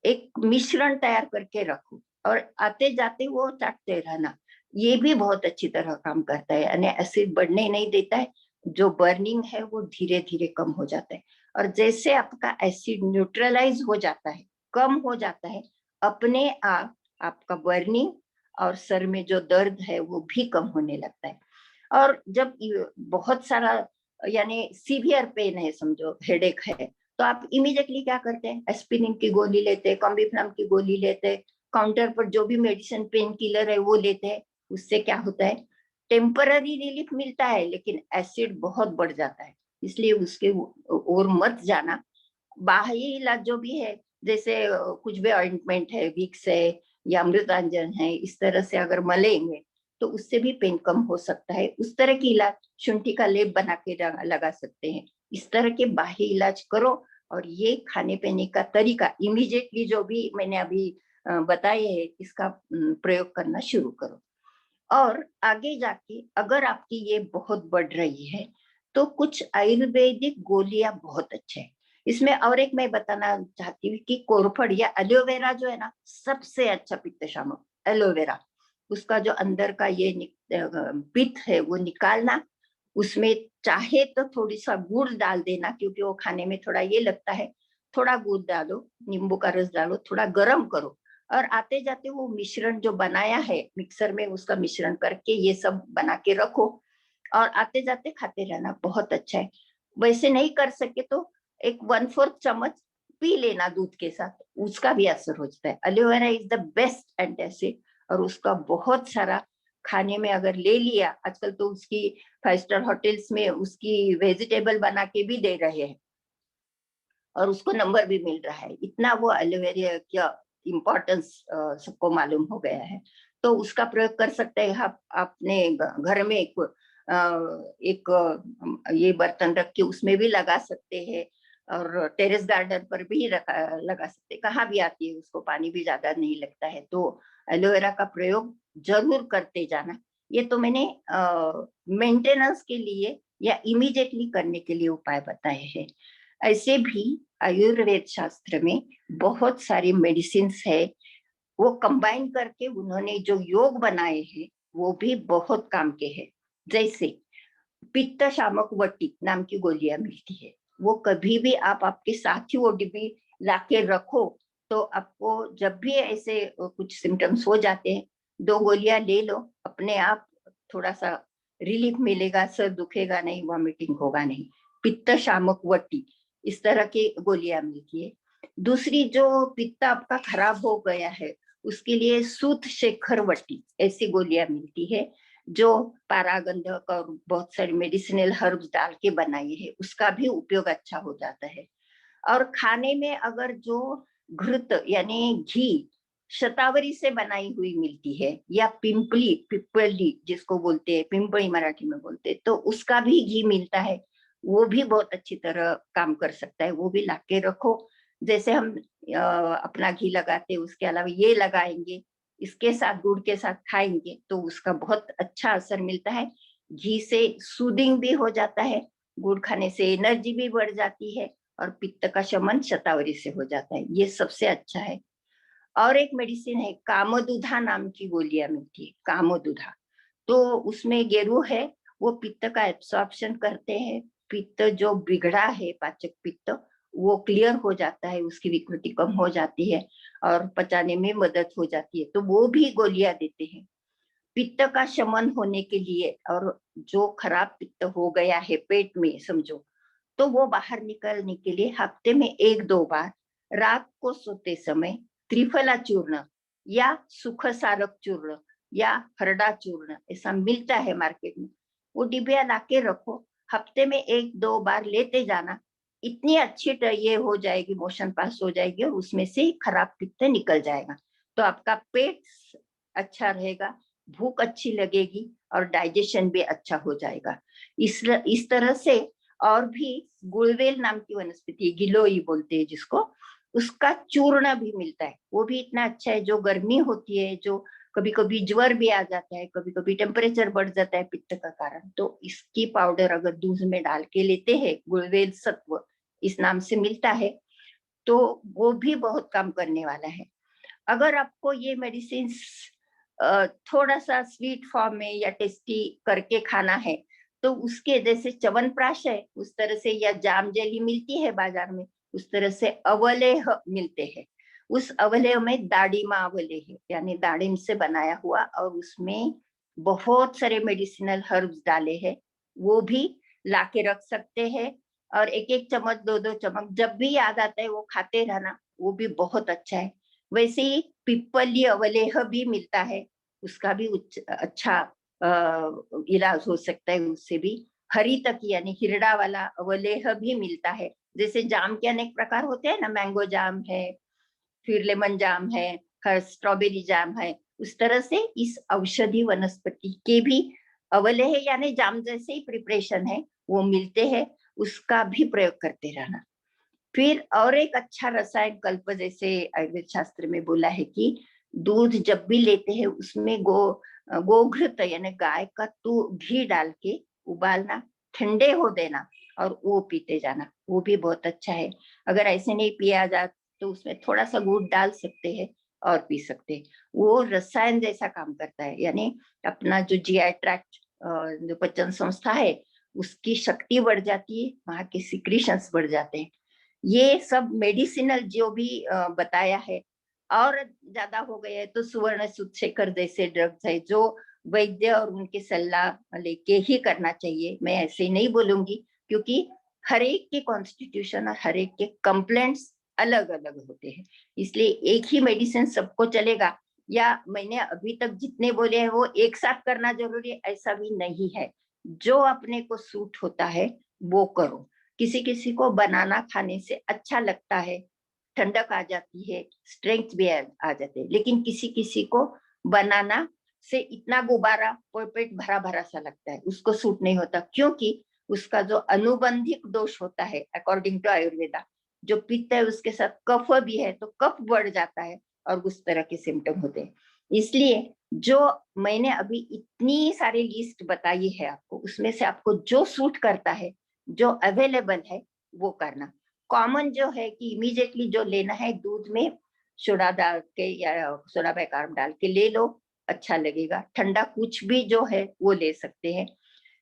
एक मिश्रण तैयार करके रखो और आते जाते वो चाटते रहना। ये भी बहुत अच्छी तरह काम करता है, यानी एसिड बढ़ने नहीं देता है। जो बर्निंग है वो धीरे धीरे कम हो जाता है। और जैसे आपका एसिड न्यूट्रलाइज हो जाता है, कम हो जाता है, अपने आप आपका बर्निंग और सर में जो दर्द है वो भी कम होने लगता है। और जब बहुत सारा यानी सीवियर पेन है, समझो हेडेक है, तो आप इमीडिएटली क्या करते हैं, एस्पिरिन की गोली लेते हैं, कॉम्बिफ्लाम की गोली लेते हैं, काउंटर पर जो भी मेडिसिन पेन किलर है वो लेते हैं। उससे क्या होता है, टेम्पररी रिलीफ मिलता है, लेकिन एसिड बहुत बढ़ जाता है, इसलिए उसके और मत जाना। बाह्य इलाज जो भी है, जैसे कुछ भी ऑइंटमेंट है, विक्स है या अमृतांजन है, इस तरह से अगर मलेंगे तो उससे भी पेन कम हो सकता है। उस तरह की इलाज शुंठी का लेप बना के लगा सकते हैं। इस तरह के बाह्य इलाज करो, और ये खाने पीने का तरीका इमीडिएटली जो भी मैंने अभी बताए है, इसका प्रयोग करना शुरू करो। और आगे जाके अगर आपकी ये बहुत बढ़ रही है तो कुछ आयुर्वेदिक गोलियां बहुत अच्छे हैं। इसमें और एक मैं बताना चाहती हूँ कि कोरफड या एलोवेरा जो है ना, सबसे अच्छा पित्त शामक एलोवेरा। उसका जो अंदर का ये पित्त है वो निकालना, उसमें चाहे तो थोड़ी सा गुड़ डाल देना, क्योंकि वो खाने में थोड़ा ये लगता है। थोड़ा गुड़ डालो, नींबू का रस डालो, थोड़ा गर्म करो, और आते जाते वो मिश्रण जो बनाया है मिक्सर में, उसका मिश्रण करके ये सब बना के रखो, और आते जाते खाते रहना, बहुत अच्छा है। वैसे नहीं कर सके तो 1/4 चम्मच पी लेना दूध के साथ, उसका भी असर हो जाता है। Aloe vera is the best antacid, और उसका बहुत सारा खाने में अगर ले लिया, आजकल तो उसकी 5 स्टार होटल्स में उसकी वेजिटेबल बना के भी दे रहे हैं, और उसको नंबर भी मिल रहा है। इतना वो एलोवेरा का इम्पोर्टेंस सबको मालूम हो गया है। तो उसका प्रयोग कर सकते हैं आप अपने घर में। एक ये बर्तन रख के उसमें भी लगा सकते हैं, और टेरेस गार्डन पर भी लगा सकते हैं। कहाँ भी आती है, उसको पानी भी ज्यादा नहीं लगता है। तो एलोवेरा का प्रयोग जरूर करते जाना। ये तो मैंने मेंटेनेंस के लिए या इमीडिएटली करने के लिए उपाय बताए हैं। ऐसे भी आयुर्वेद शास्त्र में बहुत सारी मेडिसिन है, वो कंबाइन करके उन्होंने जो योग बनाए हैं वो भी बहुत काम के हैं। जैसे पित्त शामक वटी नाम की गोलियां मिलती है, वो कभी भी आप आपके साथ ही वो डिब्बी लाके रखो, तो आपको जब भी ऐसे कुछ सिम्टम्स हो जाते हैं, 2 गोलियां ले लो, अपने आप थोड़ा सा रिलीफ मिलेगा, सर दुखेगा नहीं, वॉमिटिंग होगा नहीं। पित्त शामक वटी इस तरह की गोलियां मिलती है। दूसरी, जो पित्त आपका खराब हो गया है उसके लिए सूत शेखर वटी ऐसी गोलियां मिलती है, जो पारागंधक और बहुत सारी मेडिसिनल हर्ब्स डाल के बनाई है, उसका भी उपयोग अच्छा हो जाता है। और खाने में अगर जो घृत यानी घी शतावरी से बनाई हुई मिलती है, या पिपली जिसको बोलते हैं, पिंपली मराठी में बोलते हैं, तो उसका भी घी मिलता है, वो भी बहुत अच्छी तरह काम कर सकता है। वो भी लाके रखो। जैसे हम अपना घी लगाते हैं, उसके अलावा ये लगाएंगे, इसके साथ गुड़ के साथ खाएंगे, तो उसका बहुत अच्छा असर मिलता है। घी से सूदिंग भी हो जाता है, गुड़ खाने से एनर्जी भी बढ़ जाती है, और पित्त का शमन शतावरी से हो जाता है। ये सबसे अच्छा है। और एक मेडिसिन है, कामदुधा नाम की गोलियां मिलती है, कामदुधा। तो उसमें गेरू है, वो पित्त का एब्सॉर्प्शन करते हैं। पित्त जो बिगड़ा है, पाचक पित्त, वो क्लियर हो जाता है, उसकी विकृति कम हो जाती है, और पचाने में मदद हो जाती है। तो वो भी गोलियां देते हैं पित्त का शमन होने के लिए। और जो खराब पित्त हो गया है पेट में समझो, तो वो बाहर निकलने के लिए हफ्ते में 1-2 बार रात को सोते समय त्रिफला चूर्ण या सुख सारक चूर्ण या हरडा चूर्ण ऐसा मिलता है मार्केट में, वो डिबिया लाके रखो, हफ्ते में 1-2 बार लेते जाना। इतनी अच्छी ये हो जाएगी, मोशन पास हो जाएगी, और उसमें से खराब पित्त निकल जाएगा। तो आपका पेट अच्छा रहेगा, भूख अच्छी लगेगी, और डाइजेशन भी अच्छा हो जाएगा। इस तरह से। और भी गुड़वेल नाम की वनस्पति, गिलोई बोलते हैं जिसको, उसका चूर्ण भी मिलता है, वो भी इतना अच्छा है। जो गर्मी होती है, जो कभी कभी ज्वर भी आ जाता है, कभी कभी टेम्परेचर बढ़ जाता है पित्त का कारण, तो इसकी पाउडर अगर दूध में डाल के लेते हैं, गुड़वेल सत्व इस नाम से मिलता है, तो वो भी बहुत काम करने वाला है। अगर आपको ये मेडिसिन थोड़ा सा स्वीट फॉर्म में या टेस्टी करके खाना है, तो उसके जैसे च्यवनप्राश है उस तरह से, या जाम जेली मिलती है बाजार में, उस तरह से अवलेह मिलते हैं। उस अवलेह में दाड़िमा अवलेह है, यानी दाड़िम से बनाया हुआ, और उसमें बहुत सारे मेडिसिनल हर्ब्स डाले हैं, वो भी लाके रख सकते हैं। और 1-1 चम्मच 2-2 चम्मच जब भी याद आता है वो खाते रहना, वो भी बहुत अच्छा है। वैसे ही पिप्पली अवलेह भी मिलता है, उसका भी अच्छा इलाज हो सकता है उससे भी। हरी तक यानी हिरड़ा वाला अवलेह भी मिलता है। जैसे जाम के अनेक प्रकार होते हैं ना, मैंगो जाम है, फिर लेमन जाम है, हर स्ट्रॉबेरी जाम है, उस तरह से इस औषधि वनस्पति के भी अवलेह यानी जाम जैसे ही प्रिपरेशन है वो मिलते हैं, उसका भी प्रयोग करते रहना। फिर और एक अच्छा रसायन कल्प, जैसे आयुर्वेद शास्त्र में बोला है कि दूध जब भी लेते हैं उसमें गोघृत यानी गाय का घी डाल के उबालना, ठंडे हो देना और वो पीते जाना, वो भी बहुत अच्छा है। अगर ऐसे नहीं पिया जा तो उसमें थोड़ा सा गुड़ डाल सकते हैं और पी सकते हैं। वो रसायन जैसा काम करता है, यानी अपना जो जीआई ट्रैक्ट, जो पाचन संस्था है, उसकी शक्ति बढ़ जाती है, वहां के सिक्रीशंस बढ़ जाते हैं। ये सब मेडिसिनल जो भी बताया है। और ज्यादा हो गए तो सुवर्ण सुतशेखर जैसे ड्रग्स है जो वैद्य और उनके सलाह लेके ही करना चाहिए। मैं ऐसे ही नहीं बोलूंगी, क्योंकि हर एक के कॉन्स्टिट्यूशन और हर एक के कंप्लेंट्स अलग अलग होते हैं, इसलिए एक ही मेडिसिन सबको चलेगा या मैंने अभी तक जितने बोले हैं वो एक साथ करना जरूरी है, ऐसा भी नहीं है। जो अपने को सूट होता है वो करो। किसी किसी को बनाना खाने से अच्छा लगता है, ठंडक आ जाती है, स्ट्रेंथ भी आ जाते हैं, लेकिन किसी किसी को बनाना से इतना गुब्बारा पेट भरा भरा सा लगता है, उसको सूट नहीं होता, क्योंकि उसका जो अनुबंधिक दोष होता है अकॉर्डिंग टू आयुर्वेदा, जो पित्त है उसके साथ कफ भी है तो कफ बढ़ जाता है और उस तरह के सिम्टम होते हैं। इसलिए जो मैंने अभी इतनी सारी लिस्ट बताई है आपको, उसमें से आपको जो सूट करता है, जो अवेलेबल है वो करना। कॉमन जो है कि इमीडिएटली जो लेना है, दूध में सोडा डाल के या सोडा बाइकार्ब डाल के ले लो, अच्छा लगेगा। ठंडा कुछ भी जो है वो ले सकते हैं।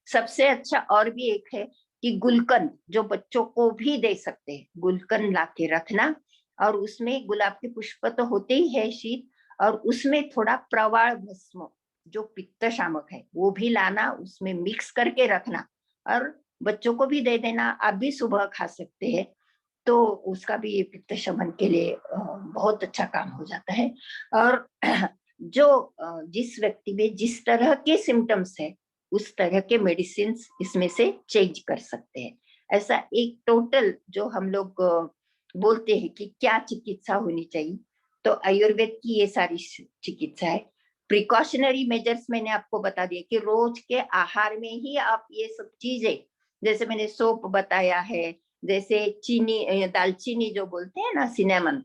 सबसे अच्छा और भी एक है कि गुलकंद, जो बच्चों को भी दे सकते हैं, गुलकंद ला के रखना और उसमें गुलाब के पुष्प तो होते ही है शीत, और उसमें थोड़ा प्रवाल भस्म जो पित्त शामक है वो भी लाना, उसमें मिक्स करके रखना और बच्चों को भी दे देना। आप भी सुबह खा सकते हैं, तो उसका भी पित्त शमन के लिए बहुत अच्छा काम हो जाता है। और जो जिस व्यक्ति में जिस तरह के सिम्टम्स है उस तरह के मेडिसिन इसमें से चेंज कर सकते हैं। ऐसा एक टोटल जो हम लोग बोलते हैं कि क्या चिकित्सा होनी चाहिए, तो आयुर्वेद की ये सारी चिकित्सा है। प्रिकॉशनरी मेजर्स मैंने आपको बता दिए कि रोज के आहार में ही आप ये सब चीजें, जैसे मैंने सोप बताया है, जैसे चीनी, दालचीनी जो बोलते हैं ना, सिनेमन,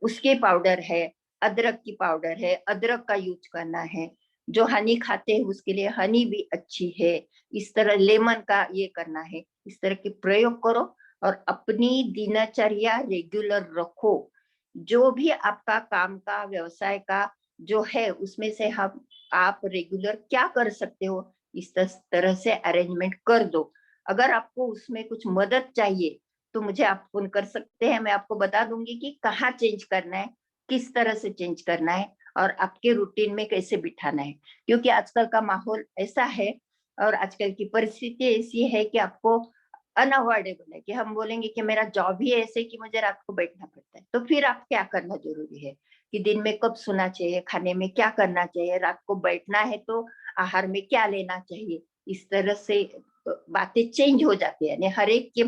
उसके पाउडर है, अदरक की पाउडर है, अदरक का यूज करना है। जो हनी खाते हैं उसके लिए हनी भी अच्छी है। इस तरह लेमन का ये करना है, इस तरह के प्रयोग करो और अपनी दिनचर्या रेगुलर रखो। जो भी आपका काम का व्यवसाय का जो है उसमें से आप रेगुलर क्या कर सकते हो, इस तरह से अरेंजमेंट कर दो। अगर आपको उसमें कुछ मदद चाहिए तो मुझे आप फोन कर सकते हैं, मैं आपको बता दूंगी कि कहाँ चेंज करना है, किस तरह से चेंज करना है और आपके रूटीन में कैसे बिठाना है। क्योंकि आजकल का माहौल ऐसा है और आजकल की परिस्थिति ऐसी है कि आपको अनअवॉइडेबल है कि हम बोलेंगे कि मेरा जॉब ही ऐसे कि मुझे रात को बैठना पड़ता है, तो फिर आप क्या करना जरूरी है कि दिन में कब सोना चाहिए, खाने में क्या करना चाहिए, रात को बैठना है तो आहार में क्या लेना चाहिए। इस तरह से बातें चेंज हो जाती है हर एक के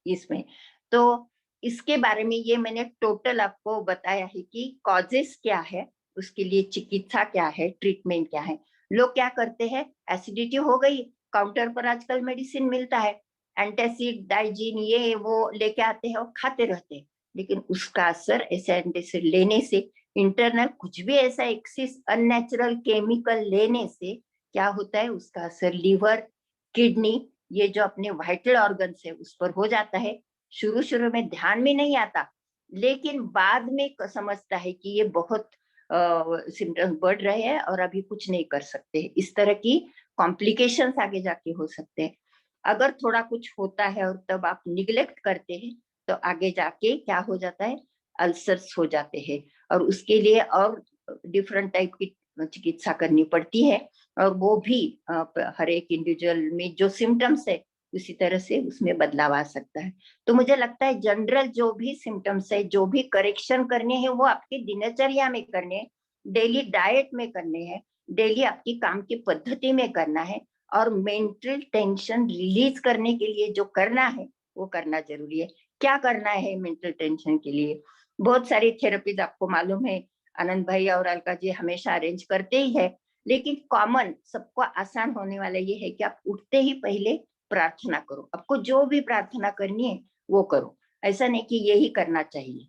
इसमें। तो इसके बारे में ये मैंने टोटल आपको बताया है कि कॉजेस क्या है, उसके लिए चिकित्सा क्या है, ट्रीटमेंट क्या है। लोग क्या करते हैं, एसिडिटी हो गई, काउंटर पर आजकल मेडिसिन मिलता है, एंटासिड, डाइजीन, ये वो लेके आते हैं और खाते रहते हैं, लेकिन उसका असर ऐसे एंटासिड लेने से, इंटरनल कुछ भी ऐसा एक्सिस अननेचुरल केमिकल लेने से क्या होता है, उसका असर लीवर, किडनी, ये जो अपने वाइटल ऑर्गन्स है उस पर हो जाता है। शुरू शुरू में ध्यान में नहीं आता, लेकिन बाद में समझता है कि ये बहुत सिम्टम्स बढ़ रहे हैं और अभी कुछ नहीं कर सकते। इस तरह की कॉम्प्लिकेशंस आगे जाके हो सकते हैं। अगर थोड़ा कुछ होता है और तब आप निग्लेक्ट करते हैं तो आगे जाके क्या हो जाता है, अल्सर्स हो जाते हैं और उसके लिए और डिफरेंट टाइप की चिकित्सा करनी पड़ती है। और वो भी हर एक इंडिविजुअल में जो सिम्टम्स है उसी तरह से उसमें बदलाव आ सकता है। तो मुझे लगता है जनरल जो भी सिम्टम्स है, जो भी करेक्शन करने हैं वो आपके दिनचर्या में करने हैं, डेली डाइट में करने हैं, डेली आपकी काम की पद्धति में करना है, और मेंटल टेंशन रिलीज करने के लिए जो करना है वो करना जरूरी है। क्या करना है मेंटल टेंशन के लिए? बहुत सारी थेरेपीज आपको मालूम है, आनंद भाई और अलका जी हमेशा अरेंज करते ही है, लेकिन कॉमन सबको आसान होने वाला ये है कि आप उठते ही पहले प्रार्थना करो। आपको जो भी प्रार्थना करनी है वो करो, ऐसा नहीं कि यही करना चाहिए,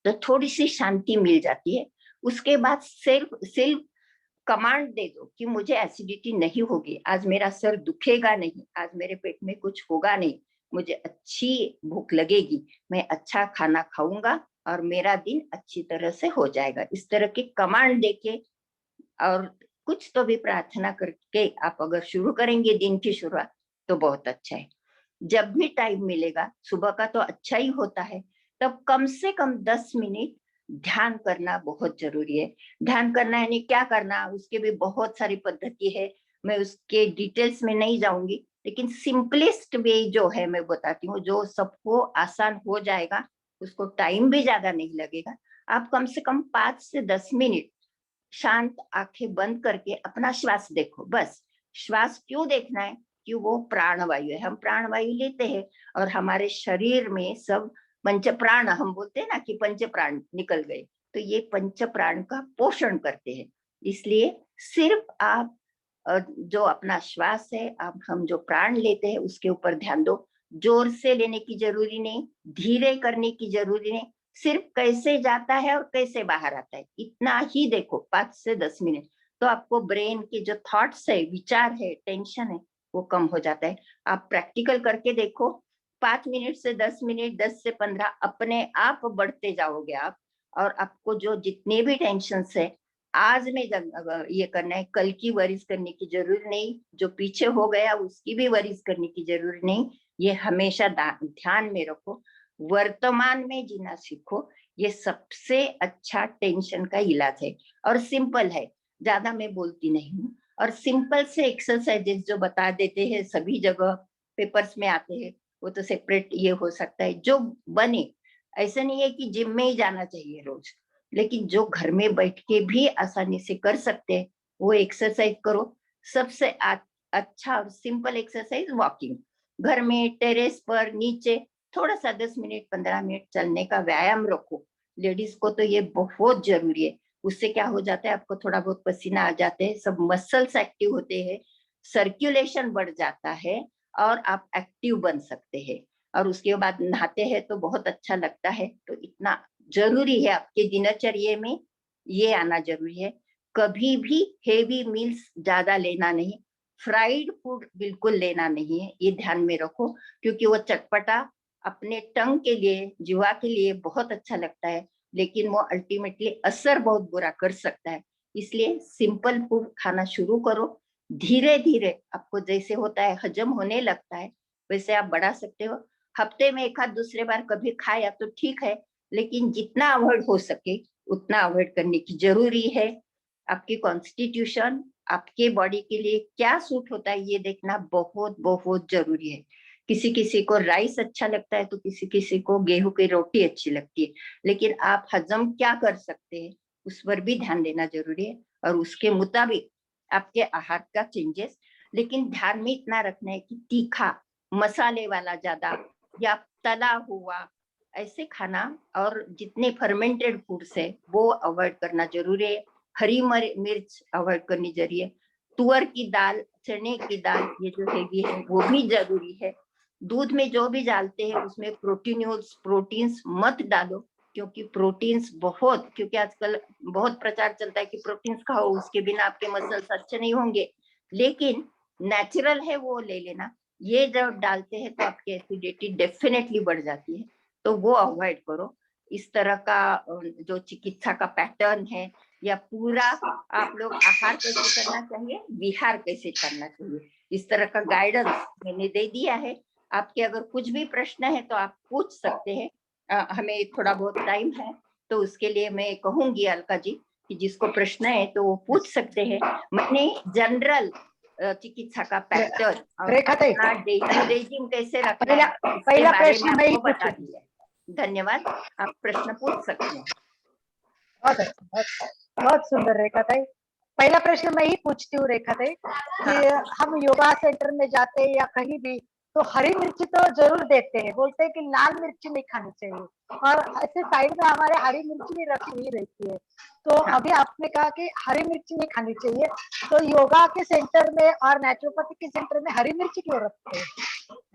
तो थोड़ी सी शांति मिल जाती है। उसके बाद सिर्फ सिर्फ कमांड दे दो कि मुझे एसिडिटी नहीं होगी, आज मेरा सर दुखेगा नहीं, आज मेरे पेट में कुछ होगा नहीं, मुझे अच्छी भूख लगेगी, मैं अच्छा खाना खाऊंगा और मेरा दिन अच्छी तरह से हो जाएगा। इस तरह की कमांड देके और कुछ तो भी प्रार्थना करके आप अगर शुरू करेंगे दिन की शुरुआत तो बहुत अच्छा है। जब भी टाइम मिलेगा, सुबह का तो अच्छा ही होता है, तब कम से कम 10 मिनट ध्यान करना बहुत जरूरी है। ध्यान करना यानी क्या करना, उसके भी बहुत सारी पद्धति है, मैं उसके डिटेल्स में नहीं जाऊंगी, लेकिन सिंपलेस्ट वे जो है मैं बताती हूँ, जो सबको आसान हो जाएगा, उसको टाइम भी ज्यादा नहीं लगेगा। आप कम से कम 5 से 10 मिनट शांत आंखें बंद करके अपना श्वास देखो। बस श्वास क्यों देखना है? कि वो प्राणवायु है, हम प्राणवायु लेते हैं और हमारे शरीर में सब पंच प्राण, हम बोलते हैं ना कि पंच प्राण निकल गए, तो ये पंच प्राण का पोषण करते हैं। इसलिए सिर्फ आप जो अपना श्वास है, आप हम जो प्राण लेते हैं उसके ऊपर ध्यान दो। जोर से लेने की जरूरी नहीं, धीरे करने की जरूरी नहीं, सिर्फ कैसे जाता है और कैसे बाहर आता है इतना ही देखो 5 से 10 मिनट, तो आपको ब्रेन के जो थॉट्स है, विचार है, टेंशन है, वो कम हो जाता है। आप प्रैक्टिकल करके देखो, 5 मिनट से 10 मिनट, 10 से 15, अपने आप बढ़ते जाओगे आप। और आपको जो जितने भी टेंशन है, आज में ये करना है, कल की वरीज करने की जरूरत नहीं, जो पीछे हो गया उसकी भी वरीज करने की जरूरत नहीं। ये हमेशा ध्यान में रखो, वर्तमान में जीना सीखो, ये सबसे अच्छा टेंशन का इलाज है और सिंपल है, ज्यादा मैं बोलती नहीं हूँ। और सिंपल से एक्सरसाइजेस जो बता देते हैं, सभी जगह पेपर्स में आते हैं, वो तो सेपरेट ये हो सकता है जो बने। ऐसा नहीं है कि जिम में ही जाना चाहिए रोज, लेकिन जो घर में बैठ के भी आसानी से कर सकते हैं वो एक्सरसाइज करो। सबसे अच्छा और सिंपल एक्सरसाइज वॉकिंग, घर में टेरेस पर नीचे थोड़ा सा 10 मिनट 15 मिनट चलने का व्यायाम रखो। लेडीज को तो ये बहुत जरूरी है, उससे क्या हो जाता है, आपको थोड़ा बहुत पसीना आ जाते हैं, सब मसल्स एक्टिव होते हैं, सर्कुलेशन बढ़ जाता है और आप एक्टिव बन सकते हैं। और उसके बाद नहाते हैं तो बहुत अच्छा लगता है। तो इतना जरूरी है आपके दिनचर्या में, ये आना जरूरी है। कभी भी हेवी मील्स ज्यादा लेना नहीं, फ्राइड फूड बिल्कुल लेना नहीं है, ये ध्यान में रखो, क्योंकि वो चटपटा अपने टंग के लिए, जीवा के लिए बहुत अच्छा लगता है, लेकिन वो अल्टीमेटली असर बहुत बुरा कर सकता है। इसलिए सिंपल फूड खाना शुरू करो, धीरे धीरे आपको जैसे होता है हजम होने लगता है वैसे आप बढ़ा सकते हो। हफ्ते में एक आध दूसरे बार कभी खाया तो ठीक है, लेकिन जितना अवॉइड हो सके उतना अवॉइड करने की जरूरी है। आपकी कॉन्स्टिट्यूशन, आपके बॉडी के लिए क्या सूट होता है ये देखना बहुत बहुत जरूरी है। किसी किसी को राइस अच्छा लगता है तो किसी किसी को गेहूं की रोटी अच्छी लगती है, लेकिन आप हजम क्या कर सकते हैं उस पर भी ध्यान देना जरूरी है, और उसके मुताबिक आपके आहार का चेंजेस। लेकिन ध्यान में इतना रखना है कि तीखा, मसाले वाला ज्यादा या तला हुआ ऐसे खाना और जितने फर्मेंटेड फूड्स है वो अवॉइड करना जरूरी है। हरी मिर्च अवॉइड करनी जरूरी है। तुअर की दाल, चने की दाल, ये जो हेवी है वो भी जरूरी है। दूध में जो भी डालते हैं उसमें प्रोटीन्स मत डालो, क्योंकि प्रोटीन्स बहुत, क्योंकि आजकल बहुत प्रचार चलता है कि प्रोटीन्स खाओ, उसके बिना आपके मसल्स अच्छे नहीं होंगे, लेकिन नेचुरल है वो ले लेना। ये जब डालते हैं तो आपकी एसिडिटी डेफिनेटली बढ़ जाती है, तो वो अवॉइड करो। इस तरह का जो चिकित्सा का पैटर्न है या पूरा आप लोग आहार कैसे करना चाहिए, विहार कैसे करना चाहिए, इस तरह का गाइडेंस मैंने दे दिया है। आपके अगर कुछ भी प्रश्न है तो आप पूछ सकते हैं। हमें थोड़ा बहुत टाइम है तो उसके लिए मैं कहूंगी अलका जी कि जिसको प्रश्न है तो वो पूछ सकते हैं। मैंने जनरल चिकित्सा का पैटर्न रेखा ताई, डेली रेजिम कैसे रखना पहिला है इसके पहिला बारे में प्रश्न मैं ही आपको बता पूछूंगी। दिया है। धन्यवाद, आप प्रश्न पूछ सकते हैं। बहुत अच्छा, बहुत सुंदर रेखा ताई। पहला प्रश्न मैं ही पूछती हूँ रेखा दे कि हम योगा सेंटर में जाते हैं या कहीं भी तो हरी मिर्ची तो जरूर देते हैं, बोलते हैं कि लाल मिर्ची नहीं खानी चाहिए, और ऐसे साइड में हमारे हरी मिर्ची भी रखी हुई रहती है। तो अभी आपने कहा कि हरी मिर्ची नहीं खानी चाहिए, तो योगा के सेंटर में और नेचुरोपैथी के सेंटर में हरी मिर्ची क्यों रखते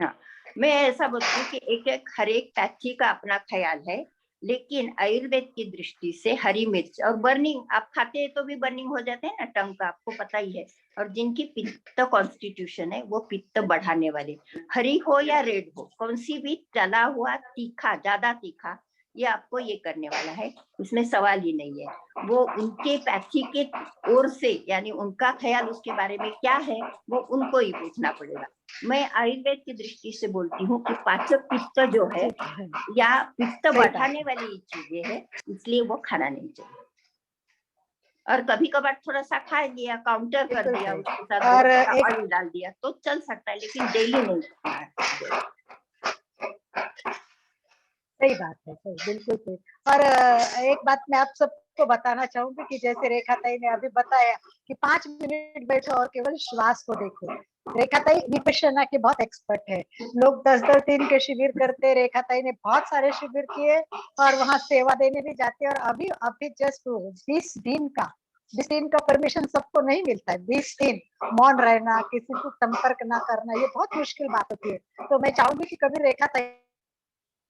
हैं? मैं ऐसा बोलती हूँ कि एक हर एक पैथी का अपना ख्याल है, लेकिन आयुर्वेद की दृष्टि से हरी मिर्च और बर्निंग आप खाते हैं तो भी बर्निंग हो जाते हैं ना टंग का, आपको पता ही है। और जिनकी पित्त कॉन्स्टिट्यूशन है वो पित्त बढ़ाने वाले, हरी हो या रेड हो, कौन सी भी तला हुआ तीखा, ज्यादा तीखा, ये आपको ये करने वाला है, उसमें सवाल ही नहीं है। वो उनके पैथी के ओर से, यानी उनका ख्याल उसके बारे में क्या है, वो उनको ही पूछना पड़ेगा। मैं आयुर्वेद की दृष्टि से बोलती हूँ कि पाचक पित्त जो है या पित्त बढ़ाने वाली चीजें है, इसलिए वो खाना नहीं चाहिए। और कभी कभार थोड़ा सा खा लिया, काउंटर कर दिया, उसके साथ और ऑयल डाल दिया तो चल सकता है, लेकिन डेली नहीं खाना है। सही बात है, सही, बिल्कुल सही। और एक बात मैं आप सबको बताना चाहूंगी कि जैसे रेखा ताई ने अभी बताया कि 5 मिनट बैठो और केवल श्वास को देखो। रेखा ताई विपश्यना के बहुत एक्सपर्ट है, लोग 10-10 दिन के शिविर करते, रेखा ताई ने बहुत सारे शिविर किए और वहाँ सेवा देने भी जाते हैं। और अभी जस्ट 20 दिन का परमिशन सबको नहीं मिलता है। 20 दिन मौन रहना, किसी से संपर्क ना करना, ये बहुत मुश्किल बात होती है। तो मैं चाहूंगी कि कभी रेखा ताई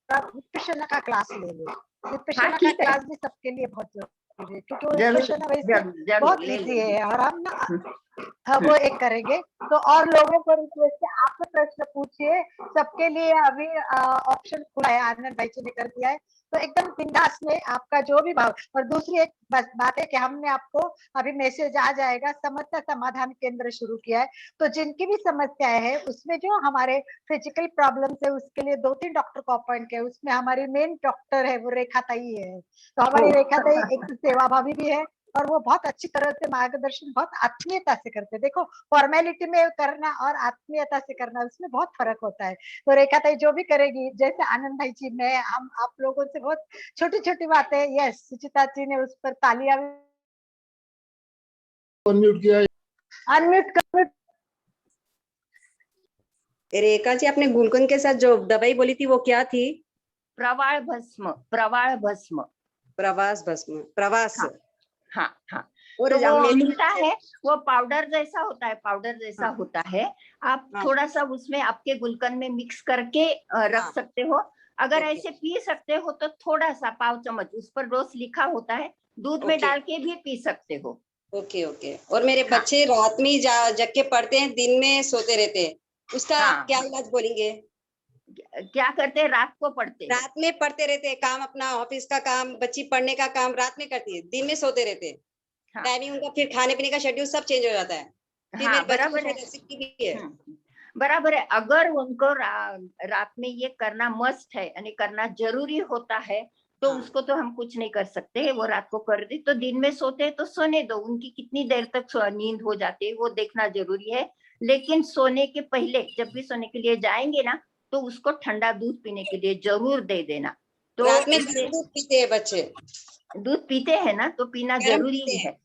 विपश्यना का क्लास ले लो। विपश्यना का क्लास भी सबके लिए बहुत जरूरी है, क्योंकि वो विपश्यना वैसे बहुत इजी है और हम ना वो एक करेंगे। तो और लोगों को रिक्वेस्ट है, आप प्रश्न पूछिए, सबके लिए अभी ऑप्शन खुला है, आनंद भाई जी ने कर दिया है, तो एकदम बिंदास में आपका जो भी भाव। और दूसरी एक बात है कि हमने आपको अभी मैसेज आ जाएगा, समस्या समाधान केंद्र शुरू किया है, तो जिनकी भी समस्याएं है उसमें जो हमारे फिजिकल प्रॉब्लम्स है उसके लिए 2-3 डॉक्टर को अपॉइंट किया, उसमें हमारी मेन डॉक्टर है वो रेखा ताई है। तो हमारी रेखा ताई एक सेवा भावी भी है और वो बहुत अच्छी तरह से मार्गदर्शन बहुत आत्मीयता से करते हैं। देखो फॉर्मेलिटी में करना और आत्मीयता से करना उसमें बहुत फर्क होता है। तो रेखा ताई जो भी करेगी, जैसे आनंद भाई जी, मैं हम आप लोगों से बहुत छोटी छोटी बातें, यस सुचिता जी ने उस पर तालियां अनम्यूट किया है। अनम्यूट कर। रेखा जी, आपने गुलकंद के साथ जो दवाई बोली थी वो क्या थी? प्रवाल भस्म, प्रवाल भस्म, प्रवास भस्म, प्रवास। हाँ हाँ। और तो वो मेरे मिलता है, वो पाउडर जैसा होता है, पाउडर जैसा हाँ, होता है। आप हाँ, थोड़ा सा उसमें आपके गुलकंद में मिक्स करके रख हाँ, सकते हो। अगर ओके, ऐसे पी सकते हो तो थोड़ा सा पाव चम्मच, उस पर डोज लिखा होता है, दूध में ओके, डाल के भी पी सकते हो। Okay, okay. और मेरे हाँ बच्चे रात में जग के पढ़ते हैं, दिन में सोते रहते हैं, उसका आप हाँ। क्या इलाज बोलेंगे? क्या करते हैं, रात को पढ़ते हैं। रात में पढ़ते रहते हैं, काम अपना ऑफिस का काम, बच्ची पढ़ने का काम रात में करती है, दिन में सोते रहते हैं, हाँ टाइमिंग उनका, फिर खाने पीने का शेड्यूल सब चेंज हो जाता है। फिर मेरे हाँ, बच्चे को बराबर है। शायद एसिडिटी भी है। बराबर है। अगर उनको रात में ये करना मस्ट है, यानी करना जरूरी होता है, तो हाँ, उसको तो हम कुछ नहीं कर सकते। वो रात को कर दे तो दिन में सोते हैं तो सोने दो, उनकी कितनी देर तक नींद हो जाती है वो देखना जरूरी है। लेकिन सोने के पहले, जब भी सोने के लिए जाएंगे ना, तो उसको ठंडा दूध पीने के लिए जरूर दे देना। तो रात में इससे गर्म दूध पीते हैं बच्चे, दूध पीते हैं ना, तो पीना गर्म जरूरी पीते ही हैं, है।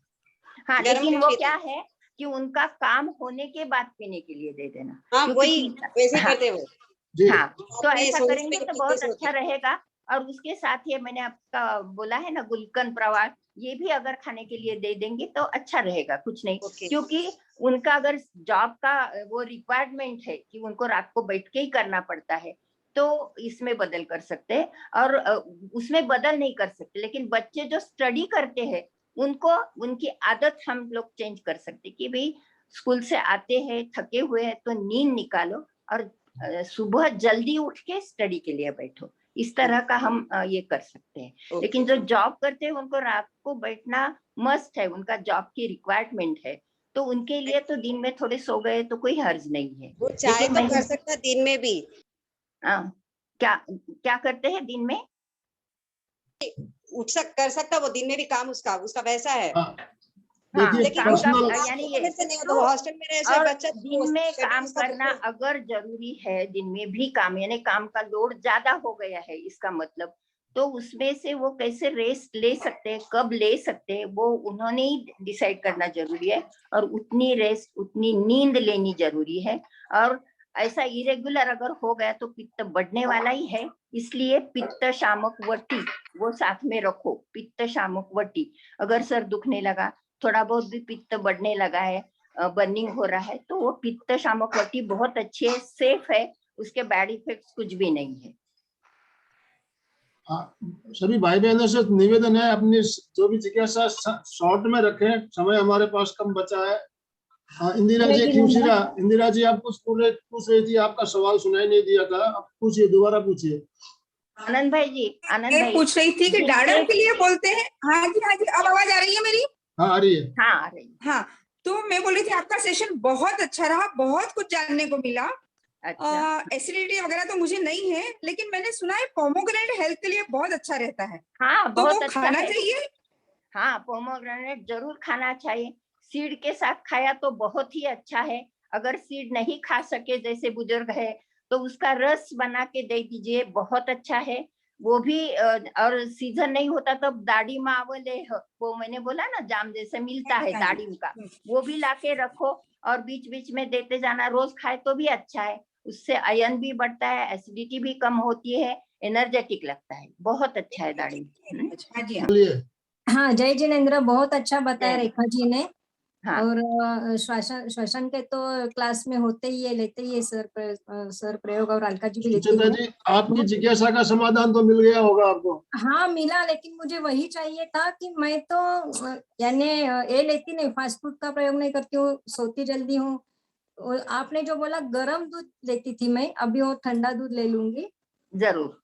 हाँ, गर्म लेकिन नहीं वो पीते। क्या है कि उनका काम होने के बाद पीने के लिए दे देना, हाँ, क्योंकि वही वैसे ही हाँ करते हैं वो। जी हाँ, तो अपने ऐसा सोने से करेंगे पहले तो पीते बहुत सोते अच्छा रहेगा। और उसके साथ ही मैंने आपका बोला है ना गुलकंद प्रवाल, ये भी अगर खाने के लिए दे देंगे तो अच्छा रहेगा, कुछ नहीं। ओके, क्योंकि उनका अगर जॉब का वो रिक्वायरमेंट है कि उनको रात को बैठ के ही करना पड़ता है, तो इसमें बदल कर सकते हैं। और उसमें बदल नहीं कर सकते, लेकिन बच्चे जो स्टडी करते हैं उनको, उनकी आदत हम लोग चेंज कर सकते कि भाई स्कूल से आते हैं थके हुए हैं तो नींद निकालो और सुबह जल्दी उठ के स्टडी के लिए बैठो। इस तरह का हम ये कर सकते हैं। लेकिन जो जॉब करते हैं उनको रात को बैठना मस्ट है, उनका जॉब की रिक्वायरमेंट है, तो उनके लिए तो दिन में थोड़े सो गए तो कोई हर्ज नहीं है। वो चाहे लेकिन तो मैं कर सकता दिन में भी, क्या क्या करते हैं दिन में? कर सकता वो दिन में भी काम, उसका उसका वैसा है। हाँ, हाँ, देखिए लेकिन काम का पर्सनल यानी ये से नहीं होता, तो। वो हॉस्टल में रहे और बच्चा दिन में काम करना बिल्कुल। अगर जरूरी है, दिन में भी काम, यानी काम का लोड ज्यादा हो गया है इसका मतलब, तो उसमें से वो कैसे रेस्ट ले सकते हैं, कब ले सकते हैं, वो उन्होंने ही डिसाइड करना जरूरी है। और उतनी रेस्ट, उतनी नींद लेनी जरूरी है। और ऐसा इरेगुलर अगर हो गया तो पित्त बढ़ने वाला ही है। इसलिए पित्त शामक वटी वो साथ में रखो। पित्त शामक वटी, अगर सर दुखने लगा, थोड़ा बहुत भी पित्त बढ़ने लगा है, बर्निंग हो रहा है, तो वो पित्त शामक वटी बहुत अच्छी है, सेफ है, उसके बैड इफेक्ट्स कुछ भी नहीं है। हाँ, सभी भाई बहनों से निवेदन है, अपनी जो भी जिज्ञासा शॉर्ट में रखें, समय हमारे पास कम बचा है। हाँ, इंदिरा जी खिमशीरा, इंदिरा जी आप कुछ पूछ रही थी, आपका सवाल सुनाई नहीं दिया था, आप पूछिए, दोबारा पूछिए। आनंद भाई जी, आनंद मैं भाई पूछ रही थी कि डाढ़ा के लिए बोलते हैं। हाँ जी, हाँ जी, अब आवाज आ रही है मेरी? हाँ, आ रही है। हाँ आ रही। हाँ, तो मैं बोल रही थी आपका सेशन बहुत अच्छा रहा, बहुत कुछ जानने को मिला। अच्छा, एसिडिटी वगैरह तो मुझे नहीं है, लेकिन मैंने सुना है पोमोग्रेनेट हेल्थ के लिए बहुत अच्छा रहता है, हाँ तो बहुत वो अच्छा खाना है। चाहिए? हाँ, पोमोग्रेनेट जरूर खाना चाहिए। सीड के साथ खाया तो बहुत ही अच्छा है। अगर सीड नहीं खा सके, जैसे बुजुर्ग है, तो उसका रस बना के दे दीजिए, बहुत अच्छा है वो भी। और सीजन नहीं होता तब दाढ़ी मावले, वो मैंने बोला ना जाम जैसे मिलता है हाँ जी। दाढ़ी का, वो भी लाके रखो और बीच बीच में देते जाना। रोज खाए तो भी अच्छा है, उससे आयरन भी बढ़ता है, एसिडिटी भी कम होती है, एनर्जेटिक लगता है, बहुत अच्छा है दाढ़ी। हाँ जी, हाँ। बोलिए। हाँ, जय जिनेन्द्र, बहुत अच्छा बताया जय। रेखा जी ने। हाँ। और श्वसन के तो क्लास में होते ही है, लेते ही है सर प्रयोग, और अलका जी भी लेते सुचेता ही है। जी, आपकी जिज्ञासा का समाधान तो मिल गया होगा आपको। हाँ मिला, लेकिन मुझे वही चाहिए था कि मैं तो यानी ये लेती नहीं, फास्ट फूड का प्रयोग नहीं करती हूँ, सोती जल्दी हूँ। और आपने जो बोला गर्म दूध लेती थी मैं, अभी वो ठंडा दूध ले लूंगी। जरूर।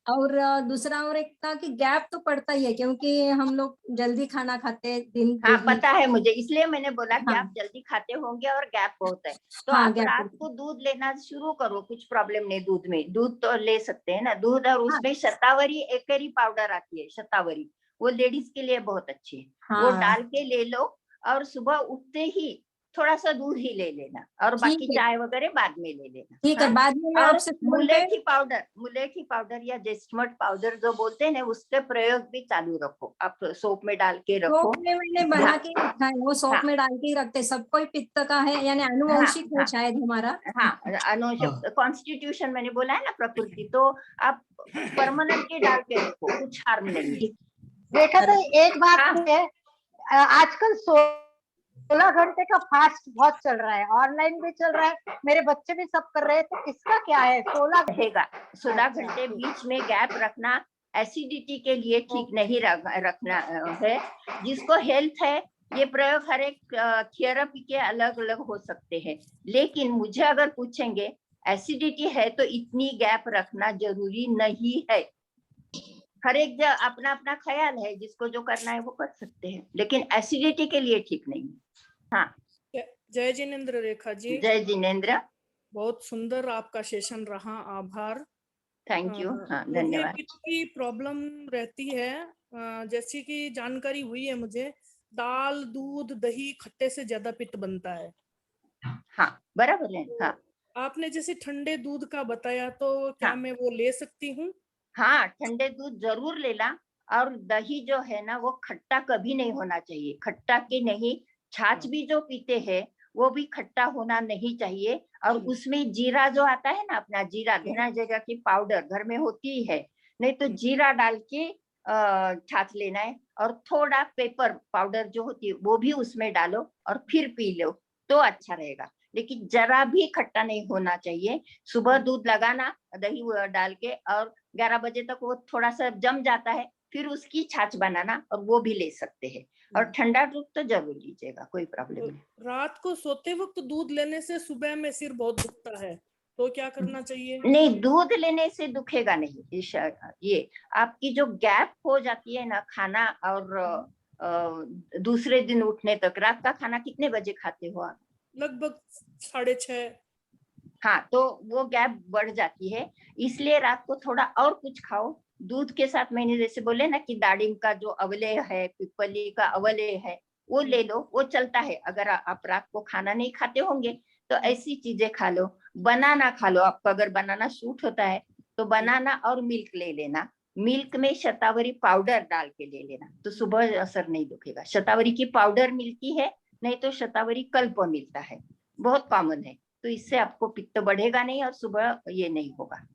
और दूसरा और एक था कि गैप तो पड़ता ही है, क्योंकि हम लोग जल्दी खाना खाते हैं, दिन हाँ दिन। पता है मुझे, इसलिए मैंने बोला कि हाँ आप जल्दी खाते होंगे और गैप बहुत है, तो हाँ, आप गैप रात पड़ता को दूध लेना शुरू करो, कुछ प्रॉब्लम नहीं। दूध में, दूध तो ले सकते हैं ना दूध, और हाँ उसमें शतावरी एकरी पाउडर आती है, शतावरी, वो लेडीज के लिए बहुत अच्छी है। वो हाँ, डाल के ले लो, और सुबह उठते ही थोड़ा सा दूध ही ले लेना, और बाकी ठीक है, चाय वगैरह बाद में ले लेना। ठीक है। हाँ? बाद में मैं और आपसे फोन पे, मुलेठी पाउडर या जेस्टमट पाउडर जो बोलते हैं ना, उसके प्रयोग भी चालू रखो, आप सोप में डाल के रखो। सोप में मैंने बना हाँ के रखा है, वो सोप हाँ में डाल के ही रखते, सबको ही पित्त का है, यानी हाँ अनुवंशिक है हाँ शायद हमारा। हाँ, अनुवंशिक कॉन्स्टिट्यूशन मैंने बोला है ना प्रकृति, तो आप परमानेंटली डाल के रखो, कुछ हार्म नहीं है। देखा तो एक बात हाँ है, आजकल 16 घंटे का फास्ट बहुत चल रहा है, ऑनलाइन भी चल रहा है, मेरे बच्चे भी सब कर रहे हैं, तो इसका क्या है 16? रहेगा। 16 घंटे बीच में गैप रखना एसिडिटी के लिए ठीक नहीं रखना है। जिसको हेल्थ है, ये प्रयोग हर एक थेरेपी के अलग अलग हो सकते हैं, लेकिन मुझे अगर पूछेंगे एसिडिटी है तो इतनी गैप रखना जरूरी नहीं है। हर एक अपना अपना ख्याल है, जिसको जो करना है वो कर सकते हैं, लेकिन एसिडिटी के लिए ठीक नहीं। हाँ, जय जिनेन्द्र रेखा जी, जय जिनेन्द्र, बहुत सुंदर आपका सेशन रहा, आभार। Thank you. हाँ मुझे धन्यवाद। पित्त की प्रॉब्लम रहती है, जैसी कि जानकारी हुई है मुझे, दाल दूध दही खट्टे से ज्यादा पित्त बनता है। हाँ बराबर है। हाँ आपने जैसे ठंडे दूध का बताया, तो क्या हाँ मैं वो ले सकती हूँ? हाँ, ठंडे दूध जरूर लेना। और दही जो है ना, वो खट्टा कभी नहीं होना चाहिए, खट्टा के नहीं। छाछ भी जो पीते हैं वो भी खट्टा होना नहीं चाहिए। और उसमें जीरा जो आता है ना, अपना जीरा, धना जीरा की पाउडर घर में होती है, नहीं तो जीरा डाल के छाछ लेना है। और थोड़ा पेपर पाउडर जो होती है वो भी उसमें डालो और फिर पी लो, तो अच्छा रहेगा। लेकिन जरा भी खट्टा नहीं होना चाहिए। सुबह दूध लगाना दही डाल के, और 11 बजे तक वो थोड़ा सा जम जाता है, फिर उसकी छाछ बनाना, और वो भी ले सकते हैं। और ठंडा दूध तो जरूर लीजिएगा, कोई प्रॉब्लम नहीं। रात को सोते वक्त दूध लेने से सुबह में सिर बहुत दुखता है, तो क्या करना चाहिए? नहीं, दूध लेने से दुखेगा नहीं। ये आपकी जो गैप हो जाती है ना खाना और दूसरे दिन उठने तक, रात का खाना कितने बजे खाते हो आप? लगभग 6:30। हाँ, तो वो गैप बढ़ जाती है, इसलिए रात को थोड़ा और कुछ खाओ दूध के साथ। मैंने जैसे बोले ना कि दाडिम का जो अवले है, पिपली का अवले है, वो ले लो, वो चलता है। अगर आप रात को खाना नहीं खाते होंगे तो ऐसी चीजें खा लो। बनाना खा लो, आपको अगर बनाना सूट होता है तो बनाना और मिल्क ले लेना, मिल्क में शतावरी पाउडर डाल के ले लेना, तो सुबह असर नहीं दिखेगा। शतावरी की पाउडर मिलती है, नहीं तो शतावरी कल्प मिलता है, बहुत कॉमन है, तो इससे आपको पित्त बढ़ेगा नहीं और सुबह ये नहीं होगा।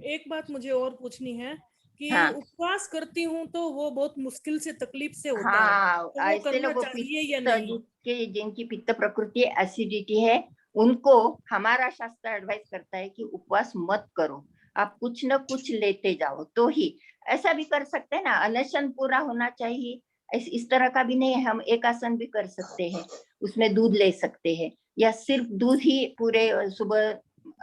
एक बात मुझे और पूछनी है कि हाँ उपवास करती हूँ तो वो बहुत मुश्किल से तकलीफ से होता है, हाँ, तो वो ऐसे करना लोगों चाहिए या पित्त नहीं? जिनकी पित्त प्रकृति एसिडिटी है, उनको हमारा शास्त्र एडवाइस करता है कि उपवास मत करो, आप कुछ न कुछ लेते जाओ तो ही। ऐसा भी कर सकते हैं ना, अनशन पूरा होना चाहिए, इस तरह का भी नहीं है, हम एक आसन भी कर सकते हैं, उसमें दूध ले सकते हैं, या सिर्फ दूध ही पूरे सुबह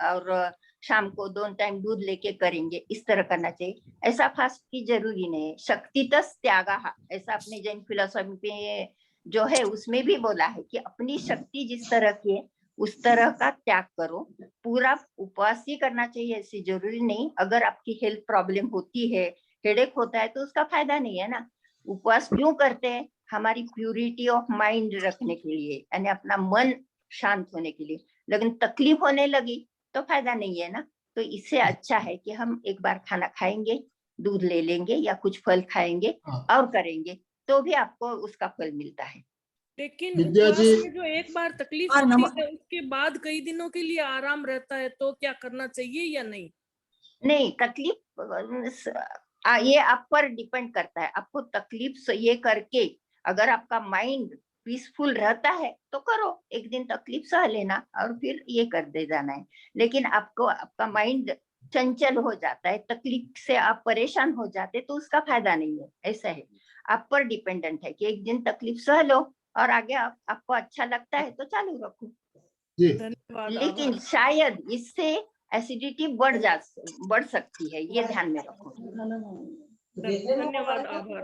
और शाम को 2 टाइम दूध लेके करेंगे, इस तरह करना चाहिए। ऐसा फास्ट की जरूरी नहीं है। शक्तितस् त्यागः, ऐसा अपने जैन फिलोसॉफी पे जो है उसमें भी बोला है कि अपनी शक्ति जिस तरह की है उस तरह का त्याग करो। पूरा उपवास ही करना चाहिए ऐसी जरूरी नहीं। अगर आपकी हेल्थ प्रॉब्लम होती है, हेडेक होता है, तो उसका फायदा नहीं है ना। उपवास क्यों करते हैं? हमारी प्यूरिटी ऑफ माइंड रखने के लिए, यानी अपना मन शांत होने के लिए। लेकिन तकलीफ होने लगी तो फायदा नहीं है ना। तो इससे अच्छा है कि हम एक बार खाना खाएंगे, दूध ले लेंगे या कुछ फल खाएंगे और करेंगे, तो भी आपको उसका फल मिलता है। लेकिन विद्या उपवास जी, में जो एक बार तकलीफ हाँ, होती है उसके बाद कई दिनों के लिए आराम रहता है, तो क्या करना चाहिए या नहीं? नहीं, तकलीफ ये आप पर डिपेंड करता है। आपको तकलीफ से ये करके अगर आपका माइंड पीसफुल रहता है तो करो, एक दिन तकलीफ सह लेना और फिर ये कर दे जाना है। लेकिन आपको आपका माइंड चंचल हो जाता है, तकलीफ से आप परेशान हो जाते, तो उसका फायदा नहीं है। ऐसा है, आप पर डिपेंडेंट है कि एक दिन तकलीफ सह लो और आगे आपको अच्छा लगता है तो चालू रखो। जी धन्यवाद, लेकिन आभार। शायद इससे एसिडिटी बढ़ सकती है, ये ध्यान में रखो। धन्यवाद, आभार।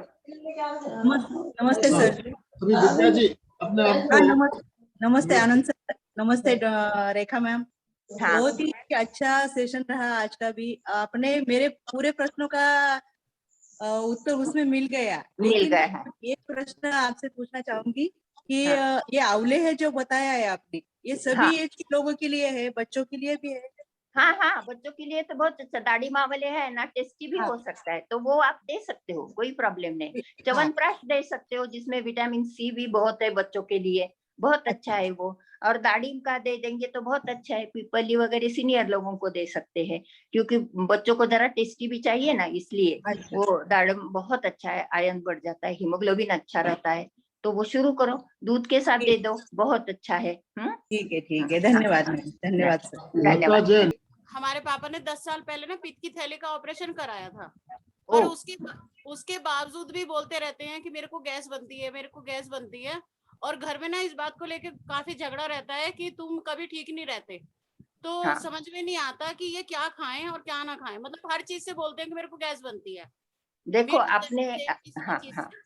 नमस्ते हाँ, सर जी। अभी विद्या जी अपने आप हाँ, को नमस्ते आनंद सर, नमस्ते रेखा मैम। हाँ बहुत ही अच्छा सेशन रहा आज का भी। आपने मेरे पूरे प्रश्नों का उत्तर उसमें मिल गया। मिल लेकिन गया है। एक प्रश्न आपसे पूछना चाहूंगी कि हाँ ये आंवले है जो बताया है आपने, ये हाँ सभी एज के लोगों के लिए है, बच्चों के लिए भी है? हाँ हाँ, बच्चों के लिए तो बहुत अच्छा, दाढ़ी मावले है ना, टेस्टी भी हाँ, हो सकता है, तो वो आप दे सकते हो, कोई प्रॉब्लम नहीं। हाँ, च्यवनप्राश दे सकते हो, जिसमें विटामिन सी भी बहुत है बच्चों के लिए, बहुत अच्छा है वो। और दाढ़ी का दे देंगे तो बहुत अच्छा है। पीपली वगैरह सीनियर लोगों को दे सकते हैं, क्योंकि बच्चों को जरा टेस्टी भी चाहिए ना, इसलिए अच्छा, वो दाढ़म बहुत अच्छा है, आयरन बढ़ जाता है, हीमोग्लोबिन अच्छा रहता है, तो वो शुरू करो, दूध के साथ दे दो, बहुत अच्छा है। ठीक है, धन्यवाद मैम, धन्यवाद सर। लता धन्यवाद। जैन, हमारे पापा ने 10 साल पहले ना पित्त की थैली का ऑपरेशन कराया था, ओ पर उसके बावजूद भी बोलते रहते हैं कि मेरे को गैस बनती है, मेरे को गैस बनती है। और घर में ना इस बात को लेकर काफी झगड़ा रहता है कि तुम कभी ठीक नहीं रहते। तो हाँ, समझ में नहीं आता कि ये क्या खाएं और क्या ना खाएं, मतलब हर चीज से बोलते हैं कि मेरे को गैस बनती है, देखो मीठ आपने, से, किसी भी हाँ चीज हाँ, से।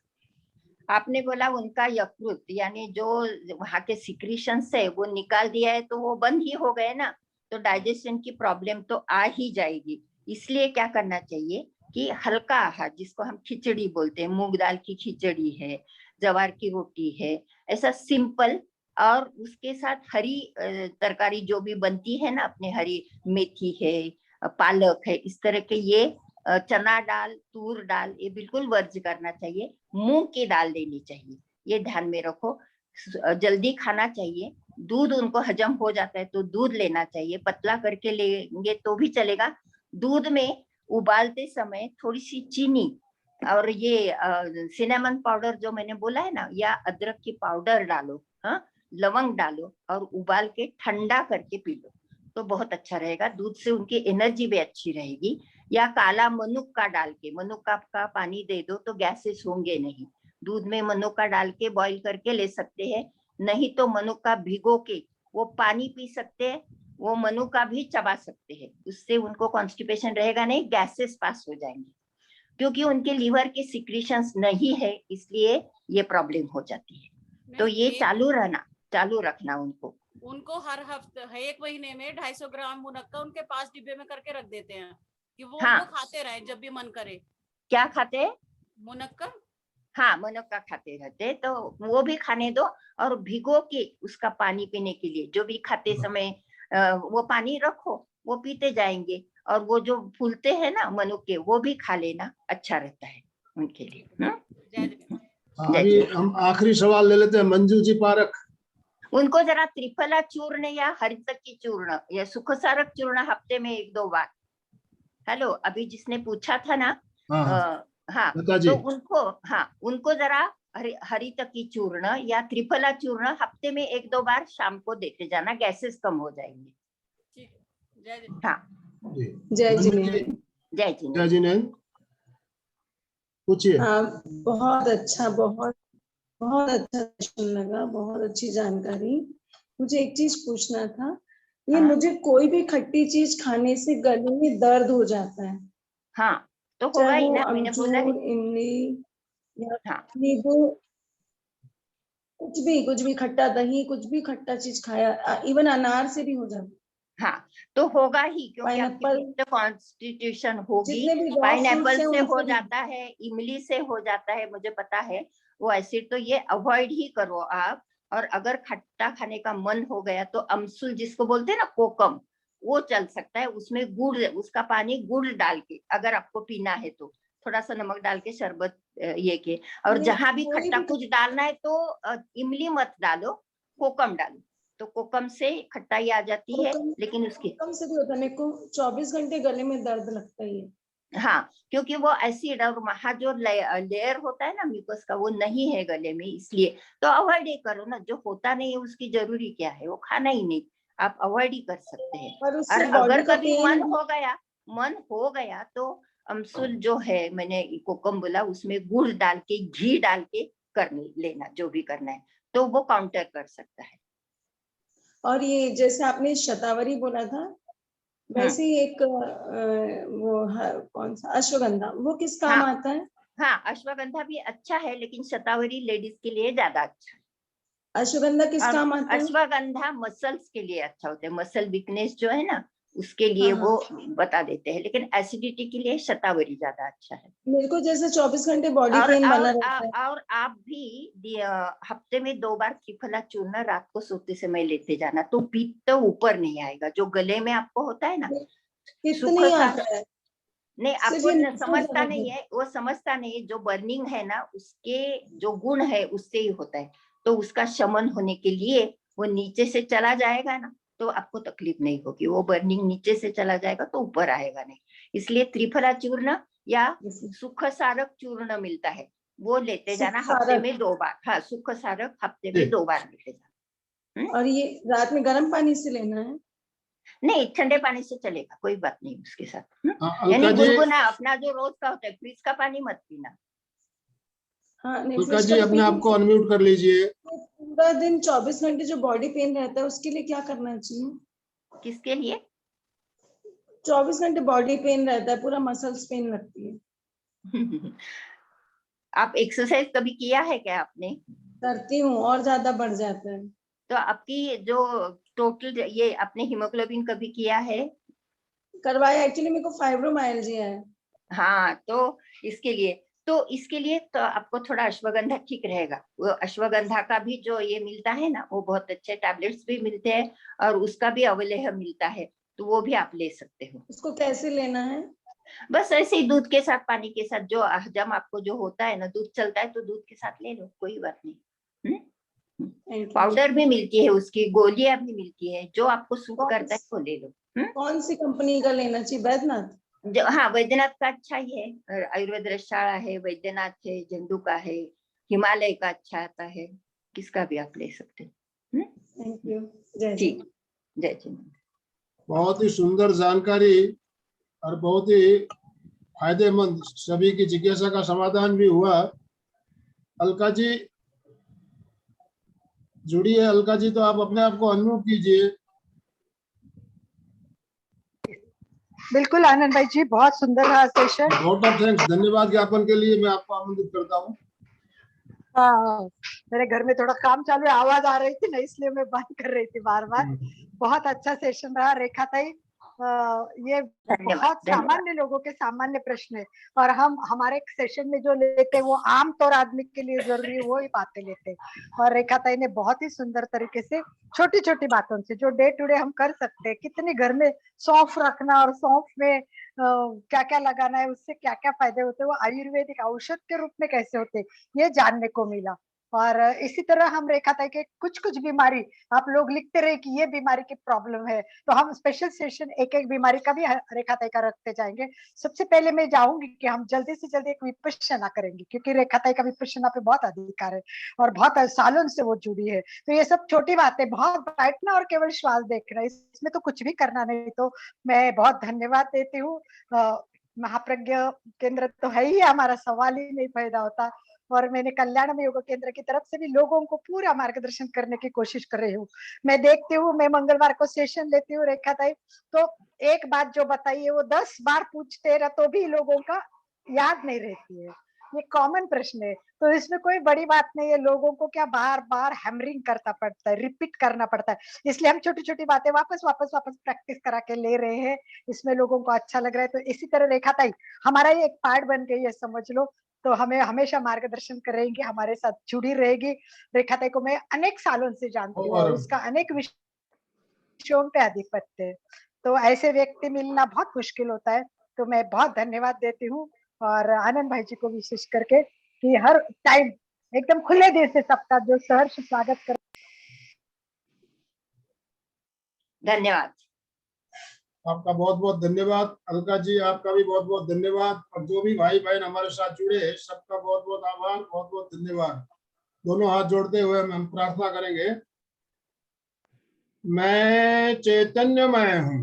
आपने बोला उनका यकृत, यानी जो वहां के सिक्रीशन है वो निकाल दिया है, तो वो बंद ही हो गए ना, तो डाइजेशन की प्रॉब्लम तो आ ही जाएगी। इसलिए क्या करना चाहिए कि हल्का आहार, जिसको हम खिचड़ी बोलते हैं, मूंग दाल की खिचड़ी है, जवार की रोटी है, ऐसा सिंपल, और उसके साथ हरी तरकारी जो भी बनती है ना, अपने हरी मेथी है, पालक है, इस तरह के ये चना दाल, तूर दाल, ये बिल्कुल वर्ज करना चाहिए। मूंग की दाल लेनी चाहिए, ये ध्यान में रखो। जल्दी खाना चाहिए। दूध उनको हजम हो जाता है तो दूध लेना चाहिए, पतला करके लेंगे तो भी चलेगा। दूध में उबालते समय थोड़ी सी चीनी और ये सिनेमन पाउडर जो मैंने बोला है ना, या अदरक की पाउडर डालो, हाँ, लवंग डालो और उबाल के ठंडा करके पी लो, तो बहुत अच्छा रहेगा। दूध से उनकी एनर्जी भी अच्छी रहेगी। या काला मनुक्का डाल के, मनुक्का का पानी दे दो तो गैसेस होंगे नहीं। दूध में मनुक्का डाल के बॉईल करके ले सकते हैं, नहीं तो मनुक्का भिगो के वो पानी पी सकते हैं, वो मनुक्का भी चबा सकते हैं, उससे उनको कॉन्स्टिपेशन रहेगा नहीं, गैसेस पास हो जाएंगे। क्योंकि उनके लीवर के सिक्रीशंस नहीं है, इसलिए ये प्रॉब्लम हो जाती है। तो ये चालू रखना उनको हर हफ्ते, एक महीने में 250 ग्राम मुनक्का उनके पास डिब्बे में करके रख देते हैं कि वो हाँ, उनको खाते रहे जब भी मन करे। क्या खाते हैं? मुनक्का। हाँ, मनुक्का खाते रहते, तो वो भी खाने दो। और भिगो के उसका पानी पीने के लिए, जो भी खाते समय वो पानी रखो, वो पीते जाएंगे। और वो जो फूलते हैं ना मनुक्के वो भी खा लेना, अच्छा रहता है उनके लिए। जय जिनेंद्र। अभी हम आखिरी सवाल ले लेते हैं, मंजू जी पारख। उनको जरा त्रिफला चूर्ण या हरितकी चूर्ण या सुखसारक चूर्ण हफ्ते में 1-2 बार। हेलो, अभी जिसने पूछा था ना, हाँ हाँ, बताजी। तो उनको जरा हरितकी चूर्ण या त्रिफला चूर्ण हफ्ते में 1-2 बार शाम को देते जाना, गैसेस कम हो जाएंगे। ठीक है, जय जिनेंद्र। हाँ, जी जय मंजू जिनेंद्र। जी, जय जय जिनेंद्र। जिनेंद्र, पूछिए। बहुत अच्छा, बहुत बहुत अच्छा सेशन लगा, बहुत अच्छी जानकारी। मुझे एक चीज पूछना था, ये हाँ। मुझे कोई भी खट्टी चीज खाने से गले में दर्द हो जाता है, हाँ, तो होगा चाहे ही वो ना, मैंने बोला है। अमचूर, इमली या हाँ, नींबू, कुछ भी खट्टा दही, कुछ भी खट्टा चीज खाया, इवन अनार से भी हो जाता है। हाँ, तो होगा ही, क्योंकि आपकी पाइनएप्पल, पित्त कॉन्स्टिट्यूशन होगी। जितने भी रॉ पाइनएप्पल फ्रूट्स हैं से हो उनसे भी। जाता है, इमली से हो जाता है, मुझे पता है वो एसिड, तो ये अवॉइड ही करो आप। और अगर खट्टा खाने का मन हो गया तो अमसुल जिसको बोलते हैं ना, कोकम, वो चल सकता है। उसमें गुड़, उसका पानी गुड़ डाल के अगर आपको पीना है तो थोड़ा सा नमक डाल के शरबत ये के। और नहीं, जहां भी कोई खट्टा भी कुछ डालना है तो इमली मत डालो, कोकम डालो, तो कोकम से खट्टाई आ जाती है। कोकम, लेकिन उसकी कोकम से भी होता है। मेरे को 24 घंटे गले में दर्द लगता ही है। हाँ, क्योंकि वो एसिड और वहां जो लेयर होता है ना म्यूकस का, वो नहीं है गले में, इसलिए तो अवॉइड ही करो ना। जो होता नहीं है उसकी जरूरी क्या है, वो खाना ही नहीं, आप अवॉइड ही कर सकते हैं। पर और उससे अगर बॉडी का कभी पेन, मन हो गया तो अमसुल जो है, मैंने कोकम बोला, उसमें गुड़ डाल के, घी डाल के कर लेना, जो भी करना है, तो वो काउंटर कर सकता है। और ये जैसे आपने शतावरी बोला था, वैसे ही एक कौन सा अश्वगंधा, वो किस काम हाँ, आता है? हाँ, अश्वगंधा भी अच्छा है, लेकिन शतावरी लेडीज के लिए ज्यादा अच्छा है। अश्वगंधा किस और काम आता है? अश्वगंधा मसल्स के लिए अच्छा होता है, मसल वीकनेस जो है ना, उसके लिए हाँ, वो बता देते हैं। लेकिन एसिडिटी के लिए शतावरी ज्यादा अच्छा है। मेरे को जैसे 24 घंटे बॉडी पेन बना रहता है। और आप भी हफ्ते में 2 बार त्रिफला चूर्ण रात को सोते समय लेते जाना, तो पित्त ऊपर नहीं आएगा, जो गले में आपको होता है ना, सुख कितनी सा आता है? नहीं, सिर्फ आपको ये नीचे समझता दर्द नहीं होता है, वो समझता नहीं है। जो बर्निंग है ना, उसके जो गुण है उससे ही होता है, तो उसका शमन होने के लिए वो नीचे से चला जाएगा ना, तो आपको तकलीफ नहीं होगी। वो बर्निंग नीचे से चला जाएगा तो ऊपर आएगा नहीं। इसलिए त्रिफला चूर्ण या है। सुख सारक चूर्ण मिलता है, वो लेते जाना सुख हफ्ते सारक। में 2 बार। हाँ, सुख सारक हफ्ते जी। में 2 बार लेते जाना। और ये रात में गर्म पानी से लेना है? नहीं, ठंडे पानी से चलेगा, कोई बात नहीं उसके साथ। अलका यानी जी, गुनगुना, अपना जो रोज का होता है, फ्रिज का पानी मत पीना। हाँ, नहीं, अलका फ्रिज जी का तो अपने पी आप नहीं को अनम्यूट कर लीजिए। सकते। पूरा दिन 24 घंटे जो बॉडी पेन रहता है उसके लिए क्या करना चाहिए? किसके लिए? 24 घंटे बॉडी पेन रहता है, पूरा मसल्स पेन लगती है। आप एक्सरसाइज कभी किया है क्या आपने? करती हूँ और ज्यादा बढ़ जाता है। तो आपकी जो टोटल ये, आपने हीमोग्लोबिन कभी किया है? करवाया, एक्चुअली मेरे को फाइब्रोमाइल्जिया है। हाँ, तो इसके लिए तो आपको थोड़ा अश्वगंधा ठीक रहेगा। वो अश्वगंधा का भी जो ये मिलता है ना, वो बहुत अच्छे टैबलेट्स भी मिलते हैं, और उसका भी अवलेह मिलता है, तो वो भी आप ले सकते हो। उसको कैसे लेना है? बस ऐसे ही दूध के साथ, पानी के साथ, जो हजम आपको जो होता है ना, दूध चलता है तो दूध के साथ ले लो, कोई बात नहीं। Thank you. पाउडर भी मिलती है, उसकी गोलियां भी मिलती है, जो आपको सूट कौन करता है वो ले लो। कौन सी कंपनी का लेना चाहिए? बैद्यनाथ? हाँ, वैद्यनाथ का अच्छा ही है, आयुर्वेद रसशाला है, वैद्यनाथ है, झंडू का है, हिमालय का अच्छा आता है, किसका भी आप ले सकते हैं। Thank you. जय ठीक, जय जी। बहुत ही सुंदर जानकारी और बहुत ही फायदेमंद, सभी की जिज्ञासा का समाधान भी हुआ। अलका जी जुड़ी है। अलका जी, तो आप अपने आप को अनम्यूट कीजिए। बिल्कुल आनंद भाई जी, बहुत सुंदर रहा सेशन। लॉट ऑफ थैंक्स, धन्यवाद ज्ञापन के लिए मैं आपको आमंत्रित करता हूँ। हाँ, मेरे घर में थोड़ा काम चालू है, आवाज आ रही थी ना, इसलिए मैं बंद कर रही थी बार बार। बहुत अच्छा सेशन रहा। रेखा ताई, ये बहुत सामान्य लोगों के सामान्य प्रश्न है, और हम हमारे सेशन में जो लेते हैं वो आम तौर आदमी के लिए जरूरी है वो ही बातें लेते हैं। और रेखा ताई ने बहुत ही सुंदर तरीके से छोटी छोटी बातों से जो डे टू डे हम कर सकते हैं, कितनी घर में सौंफ रखना और सौंफ में क्या क्या लगाना है, उससे क्या क्या फायदे होते हैं, वो आयुर्वेदिक औषध के रूप में कैसे होते हैं, ये जानने को मिला। और इसी तरह हम रेखा ताई के कुछ कुछ बीमारी आप लोग लिखते रहे कि ये बीमारी की प्रॉब्लम है, तो हम स्पेशल सेशन एक एक बीमारी का भी रेखा ताई का रखते जाएंगे। सबसे पहले मैं चाहूंगी कि हम जल्दी से जल्दी एक विपश्यना करेंगे, क्योंकि रेखा ताई का विपश्यना पे बहुत अधिकार है और बहुत सालों से वो जुड़ी है। तो ये सब छोटी बातें, बहुत बैठना और केवल श्वास देखना, इसमें तो कुछ भी करना नहीं। तो मैं बहुत धन्यवाद देती हूँ। महाप्रज्ञ केंद्र तो है ही, हमारा सवाल ही नहीं पैदा होता। और मैंने कल्याण में योग केंद्र की तरफ से भी लोगों को पूरा मार्गदर्शन करने की कोशिश कर रही हूँ। मैं देखती हूँ, मैं मंगलवार को सेशन लेती हूँ रेखा ताई, तो एक बात जो बताई है वो 10 बार पूछते रह तो भी लोगों का याद नहीं रहती है। ये कॉमन प्रश्न है, तो इसमें कोई बड़ी बात नहीं है। लोगों को क्या बार बार हैमरिंग करना पड़ता है, रिपीट करना पड़ता है, इसलिए हम छोटी छोटी बातें वापस वापस वापस प्रैक्टिस करा के ले रहे हैं। इसमें लोगों को अच्छा लग रहा है। तो इसी तरह रेखा ताई हमारा ये एक पार्ट बन गई है, समझ लो। तो हमें हमेशा मार्गदर्शन करेंगे, हमारे साथ जुड़ी रहेगी। रेखा ताई को मैं अनेक सालों से जानती हूँ और उसका अनेक विषयों पे आधिपत्य है। तो ऐसे व्यक्ति मिलना बहुत मुश्किल होता है। तो मैं बहुत धन्यवाद देती हूँ, और आनंद भाई जी को विशेष करके कि हर टाइम एकदम खुले दिल से सबका जो सहर्ष स्वागत कर। धन्यवाद आपका बहुत बहुत धन्यवाद। अलका जी आपका भी बहुत बहुत धन्यवाद, और जो भी भाई बहन हमारे साथ जुड़े हैं सबका बहुत बहुत आभार, बहुत बहुत धन्यवाद। दोनों हाथ जोड़ते हुए हम प्रार्थना करेंगे। मैं चैतन्यमय हूँ,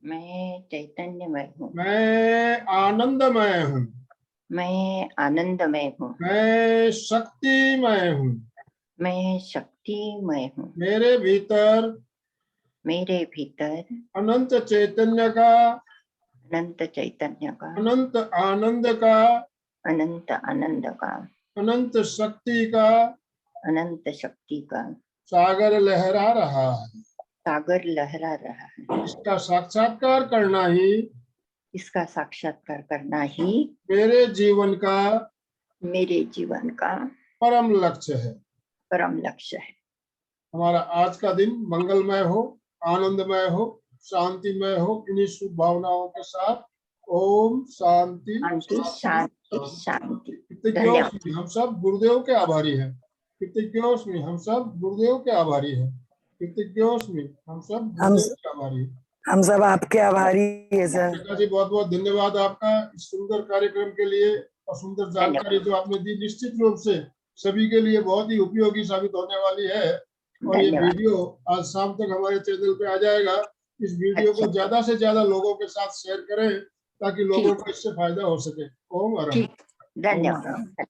मैं चैतन्यमय हूँ, मैं आनंदमय हूँ, मैं आनंदमय हूँ, मैं शक्तिमय हूँ, मैं शक्तिमय हूँ, मेरे भीतर अनंत चैतन्य का, अनंत चैतन्य का, अनंत आनंद का, अनंत आनंद का, अनंत शक्ति का अनंत शक्ति का सागर लहरा रहा है। सागर लहरा रहा है। इसका साक्षात्कार करना ही, इसका साक्षात्कार करना ही मेरे जीवन का परम लक्ष्य है। परम लक्ष्य है। हमारा आज का दिन मंगलमय हो, आनंदमय हो, शांतिमय हो। इन्हीं शुभ भावनाओं के साथ ओम शांति शांति शांति शांति। कृतज्ञोस्मि हम सब गुरुदेव के आभारी हैं। कृतज्ञोस्मि हम सब गुरुदेव के आभारी हैं। कृतज्ञोस्मि हम सब गुरुदेव के आभारी हैं। हम सब आपके आभारी है सर। जी बहुत बहुत धन्यवाद आपका इस सुंदर कार्यक्रम के लिए और सुंदर जानकारी जो आपने दी। निश्चित रूप से सभी के लिए बहुत ही उपयोगी साबित होने वाली है। और ये वीडियो आज शाम तक हमारे चैनल पे आ जाएगा। इस वीडियो को ज्यादा से ज्यादा लोगों के साथ शेयर करें ताकि लोगों को इससे फायदा हो सके। ओम हर धन्यवाद।